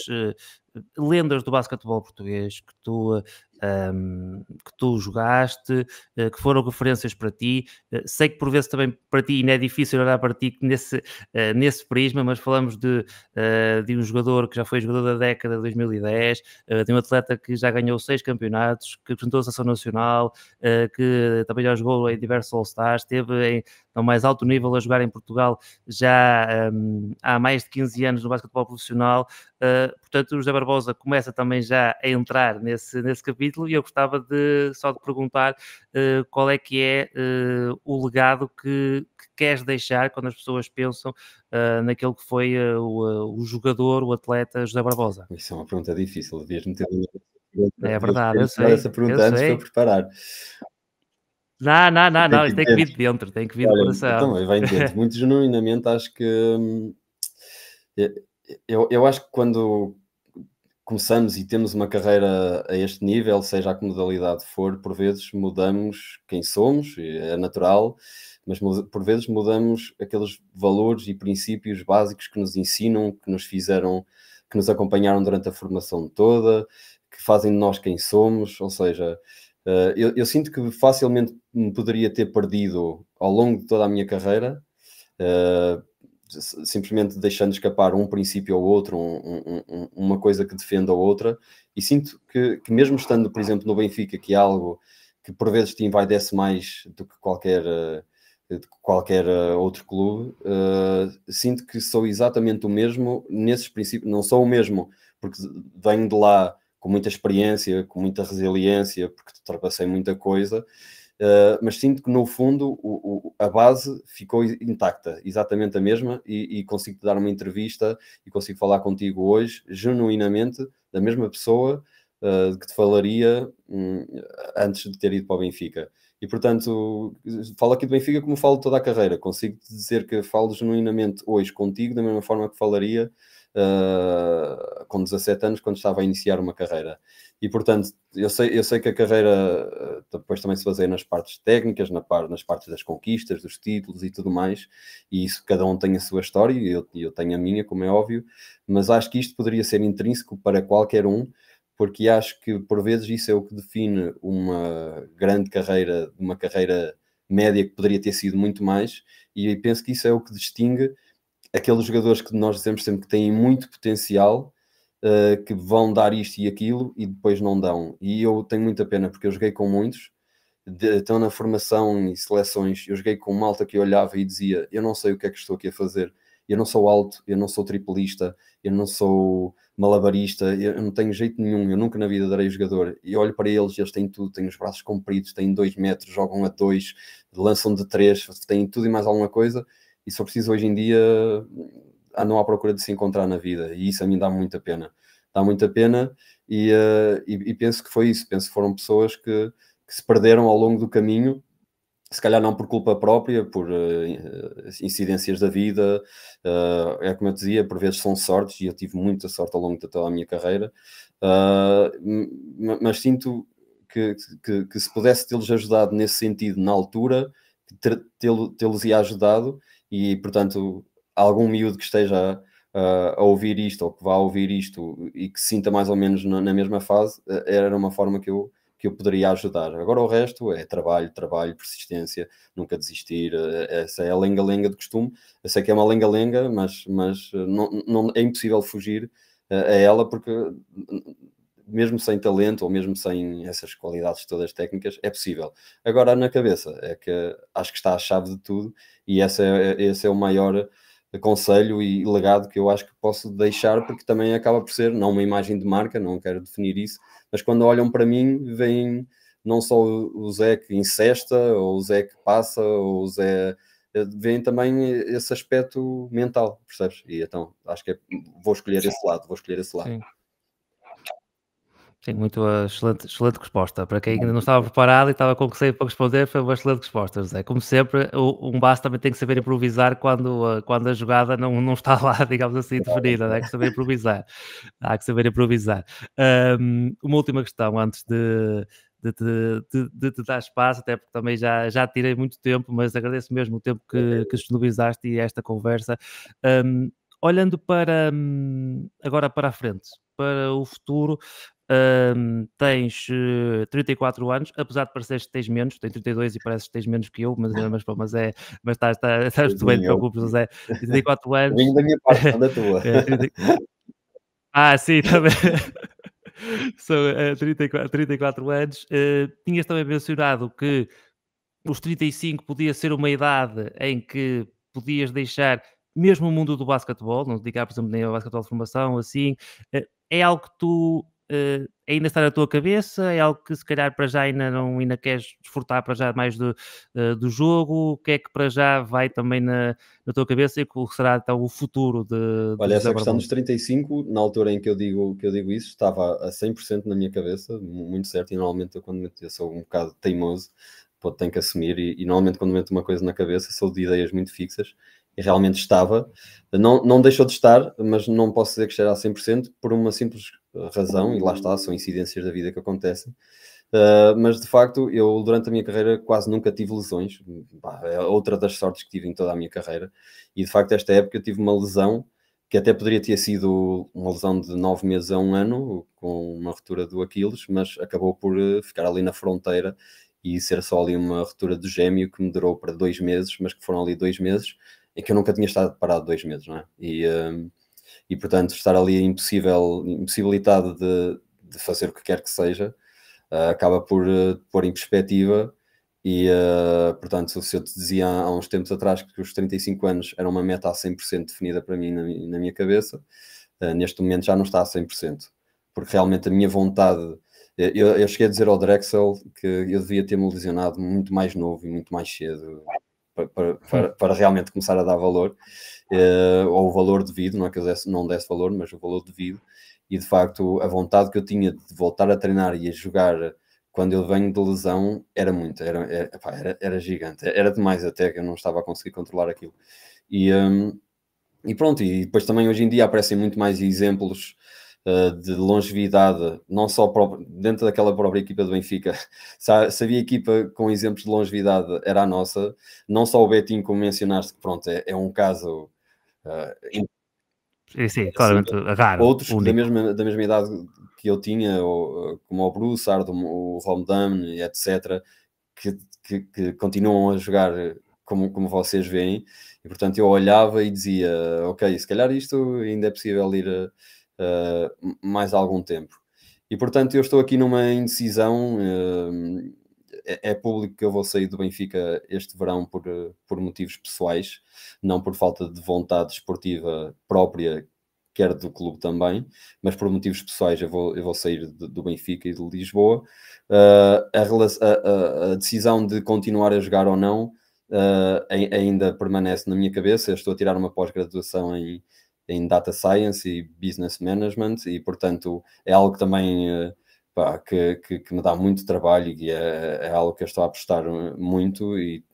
lendas do basquetebol português que tu jogaste, que foram referências para ti. Sei que por vezes também para ti ainda é difícil olhar para ti nesse prisma, mas falamos de um jogador que já foi jogador da década de 2010, de um atleta que já ganhou 6 campeonatos, que representou a seleção nacional, que também já jogou em diversos All-Stars, esteve no mais alto nível a jogar em Portugal já há mais de 15 anos no basquetebol profissional. Portanto, o José Barbosa começa também já a entrar nesse capítulo e eu gostava só de perguntar qual é que é o legado que queres deixar quando as pessoas pensam naquele que foi o jogador, o atleta José Barbosa. Isso é uma pergunta difícil, devias-me ter É devias verdade, ter eu tirado sei, essa eu pergunta antes para eu sei. preparar. Não, não, não, Tem não, que isto ir tem que vir dentro. de dentro, tem que vir do Olha, coração. então vai dentro. Muito genuinamente acho que, e eu acho que quando começamos e temos uma carreira a este nível, seja a que modalidade for, por vezes mudamos quem somos, e é natural, mas por vezes mudamos aqueles valores e princípios básicos que nos ensinam, que nos fizeram, que nos acompanharam durante a formação toda, que fazem de nós quem somos. Ou seja, eu sinto que facilmente me poderia ter perdido ao longo de toda a minha carreira, simplesmente deixando escapar um princípio ou outro, uma coisa que defenda a outra, e sinto que mesmo estando, por exemplo, no Benfica, que é algo que por vezes te envaidece mais do que qualquer outro clube, sinto que sou exatamente o mesmo nesses princípios. Não sou o mesmo porque venho de lá com muita experiência, com muita resiliência, porque ultrapassei muita coisa, mas sinto que no fundo a base ficou intacta, exatamente a mesma, e consigo te dar uma entrevista e consigo falar contigo hoje, genuinamente, da mesma pessoa que te falaria antes de ter ido para o Benfica. E portanto, falo aqui do Benfica como falo toda a carreira. Consigo te dizer que falo genuinamente hoje contigo da mesma forma que falaria com 17 anos, quando estava a iniciar uma carreira. E portanto, eu sei que a carreira depois também se baseia nas partes técnicas, nas partes das conquistas, dos títulos e tudo mais, e isso cada um tem a sua história, e eu tenho a minha, como é óbvio, mas acho que isto poderia ser intrínseco para qualquer um, porque acho que por vezes isso é o que define uma grande carreira, uma carreira média que poderia ter sido muito mais, e penso que isso é o que distingue aqueles jogadores que nós dizemos sempre que têm muito potencial, que vão dar isto e aquilo e depois não dão. E eu tenho muita pena porque eu joguei com muitos, estão na formação e seleções, eu joguei com malta que eu olhava e dizia, eu não sei o que é que estou aqui a fazer, eu não sou alto, eu não sou triplista, eu não sou malabarista, eu não tenho jeito nenhum, eu nunca na vida darei jogador, e olho para eles, eles têm tudo, têm os braços compridos, têm 2 metros, jogam a 2, lançam de 3, têm tudo e mais alguma coisa, e só preciso hoje em dia andam à procura de se encontrar na vida, e isso a mim dá muita pena. Dá muita pena, e penso que foi isso, penso que foram pessoas que se perderam ao longo do caminho, se calhar não por culpa própria, por incidências da vida, é como eu dizia, por vezes são sortes, e eu tive muita sorte ao longo de toda a minha carreira, mas sinto que se pudesse tê-los ajudado nesse sentido na altura, tê-los ia ajudado, e portanto, algum miúdo que esteja a ouvir isto, ou que vá ouvir isto, e que se sinta mais ou menos na mesma fase, era uma forma que eu poderia ajudar. Agora o resto é trabalho, persistência, nunca desistir, essa é a lenga-lenga de costume. Eu sei que é uma lenga-lenga, mas não é impossível fugir a ela, porque mesmo sem talento ou mesmo sem essas qualidades todas técnicas, é possível. Agora na cabeça, é que acho que está a chave de tudo, e esse é o maior conselho e legado que eu acho que posso deixar, porque também acaba por ser, não uma imagem de marca, não quero definir isso, mas quando olham para mim, veem não só o Zé que incesta, ou o Zé que passa, ou o Zé... veem também esse aspecto mental, percebes? E então, acho que vou escolher esse lado. Sim. Sim, muito excelente resposta. Para quem ainda não estava preparado e estava com receio para responder, foi uma excelente resposta, José. Como sempre, um base também tem que saber improvisar quando a jogada não está lá, digamos assim, definida, né? Há que saber improvisar. Há que saber improvisar. Uma última questão antes de te dar espaço, até porque também já tirei muito tempo, mas agradeço mesmo o tempo que disponibilizaste e esta conversa. Olhando agora para a frente, para o futuro, tens 34 anos, apesar de pareceres que tens menos, tens 32 e pareces que tens menos que eu, mas estás muito bem, não te preocupes, José. 34 anos. Vinho da minha parte, não da tua. Sim, também. São 34 anos. Tinhas também mencionado que os 35 podia ser uma idade em que podias deixar mesmo o mundo do basquetebol, não te dedicar, por exemplo, nem ao basquetebol de formação, assim. É algo que tu ainda está na tua cabeça? É algo que se calhar para já ainda queres desfrutar para já mais do jogo? O que é que para já vai também na tua cabeça, e o que será então o futuro de Olha, José essa questão Barbosa? dos 35, na altura em que eu digo isso, estava a 100% na minha cabeça, muito certo, e normalmente eu sou um bocado teimoso, tenho que assumir, e normalmente quando meto uma coisa na cabeça sou de ideias muito fixas, e realmente estava. Não deixou de estar, mas não posso dizer que esteja a 100% por uma simples razão, e lá está, são incidências da vida que acontecem. Mas de facto, eu durante a minha carreira quase nunca tive lesões. É outra das sortes que tive em toda a minha carreira, e de facto esta época eu tive uma lesão que até poderia ter sido uma lesão de 9 meses a 1 ano, com uma ruptura do Aquiles, mas acabou por ficar ali na fronteira e ser só ali uma ruptura do gêmeo que me durou para 2 meses, mas que foram ali 2 meses, em que eu nunca tinha estado parado 2 meses, não é? E portanto, estar ali impossibilitado de fazer o que quer que seja, acaba por pôr em perspectiva. E, portanto, se eu te dizia há uns tempos atrás que os 35 anos era uma meta a 100% definida para mim na minha cabeça, neste momento já não está a 100%, porque realmente a minha vontade... Eu cheguei a dizer ao Drexel que eu devia ter-me lesionado muito mais novo e muito mais cedo para realmente começar a dar valor, ou o valor devido, não é que eu não desse valor, mas o valor devido. E de facto a vontade que eu tinha de voltar a treinar e a jogar quando eu venho de lesão era muito, era gigante, era demais até, que eu não estava a conseguir controlar aquilo. E pronto, e depois também hoje em dia aparecem muito mais exemplos de longevidade, não só dentro daquela própria equipa do Benfica. Se havia equipa com exemplos de longevidade, era a nossa. Não só o Betinho, como mencionaste, que pronto, é um caso sim, claramente raro, outros único. da mesma idade que eu tinha, como o Broussard, o Romdam, etc., que continuam a jogar como vocês veem, e portanto eu olhava e dizia, ok, se calhar isto ainda é possível ir mais algum tempo. E portanto eu estou aqui numa indecisão. É público que eu vou sair do Benfica este verão por motivos pessoais, não por falta de vontade esportiva própria, quer do clube também, mas por motivos pessoais eu vou sair do Benfica e de Lisboa. A decisão de continuar a jogar ou não ainda permanece na minha cabeça. Eu estou a tirar uma pós-graduação em Data Science e Business Management, e portanto é algo também que me dá muito trabalho, e é algo que eu estou a apostar muito e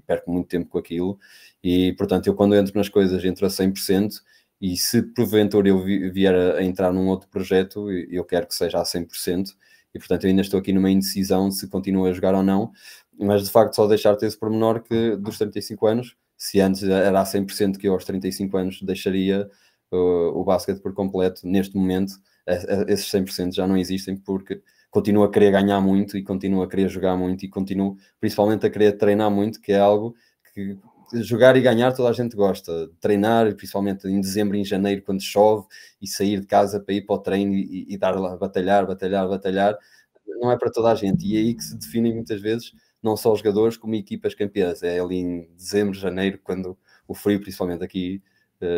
perco muito tempo com aquilo. E portanto eu, quando entro nas coisas, entro a 100%, e se porventura eu vier a entrar num outro projeto, eu quero que seja a 100%, e portanto eu ainda estou aqui numa indecisão se continuo a jogar ou não. Mas de facto só deixar-te esse pormenor, que dos 35 anos, se antes era a 100% que eu aos 35 anos deixaria o basquete por completo, neste momento esses 100% já não existem, porque continuo a querer ganhar muito e continuo a querer jogar muito e continuo principalmente a querer treinar muito, que é algo que jogar e ganhar toda a gente gosta. Treinar, principalmente em dezembro e em janeiro, quando chove, e sair de casa para ir para o treino e dar lá, batalhar, não é para toda a gente. E é aí que se definem muitas vezes não só os jogadores como equipas campeãs. É ali em dezembro, janeiro, quando o frio, principalmente aqui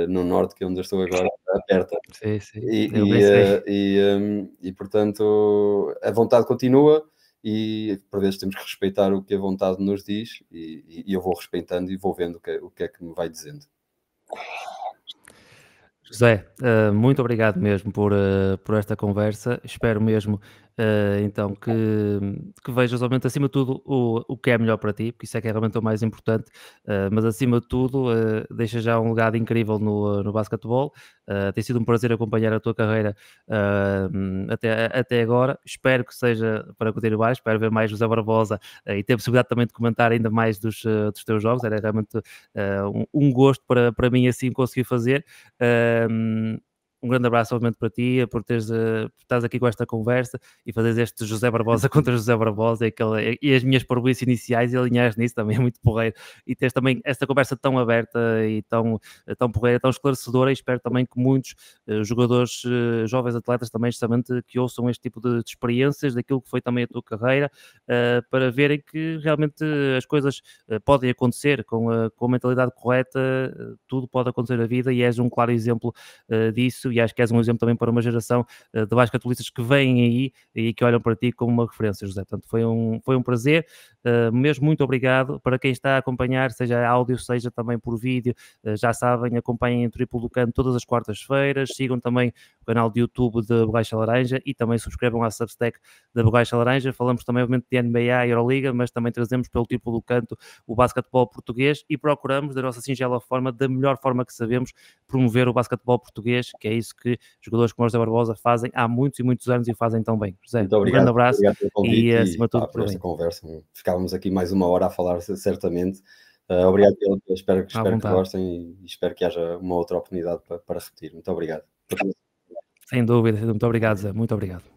no norte, que é onde eu estou agora, aperta. Sim, eu bem sei. E portanto a vontade continua, e por vezes temos que respeitar o que a vontade nos diz, e eu vou respeitando e vou vendo o que é que me vai dizendo. José, muito obrigado mesmo por esta conversa. Espero mesmo então que vejas, obviamente, acima de tudo, o que é melhor para ti, porque isso é que é realmente o mais importante, mas acima de tudo, deixa já um legado incrível no basquetebol. Tem sido um prazer acompanhar a tua carreira até agora. Espero que seja para continuar, espero ver mais José Barbosa e ter a possibilidade também de comentar ainda mais dos teus jogos. Era realmente um gosto para mim assim conseguir fazer. Um grande abraço, obviamente, para ti, por estás aqui com esta conversa e fazeres este José Barbosa contra José Barbosa e as minhas parvoíces iniciais, e alinhares nisso também é muito porreiro, e teres também esta conversa tão aberta e tão porreira, tão esclarecedora. E espero também que muitos jogadores, jovens atletas também, justamente, que ouçam este tipo de experiências daquilo que foi também a tua carreira, para verem que realmente as coisas podem acontecer com a mentalidade correta. Tudo pode acontecer na vida, e és um claro exemplo disso, e acho que és um exemplo também para uma geração de basquetebolistas que vêm aí e que olham para ti como uma referência, José. Portanto, foi um prazer, mesmo muito obrigado. Para quem está a acompanhar, seja áudio, seja também por vídeo, já sabem, acompanhem o Triplo do Canto todas as quartas-feiras, sigam também o canal de YouTube da Borracha Laranja e também subscrevam a Substack da Borracha Laranja. Falamos também, obviamente, de NBA e Euroliga, mas também trazemos pelo Triplo do Canto o basquetebol português, e procuramos, da nossa singela forma, da melhor forma que sabemos, promover o basquetebol português, que é isso que jogadores como o José Barbosa fazem há muitos e muitos anos, e fazem tão bem. José, Muito um grande obrigado, abraço obrigado pelo convite e, acima de tudo, por esta bem. conversa. Ficávamos aqui mais uma hora a falar, certamente. Obrigado, espero que gostem, e espero que haja uma outra oportunidade para repetir. Muito obrigado. Sem dúvida, muito obrigado, Zé, muito obrigado.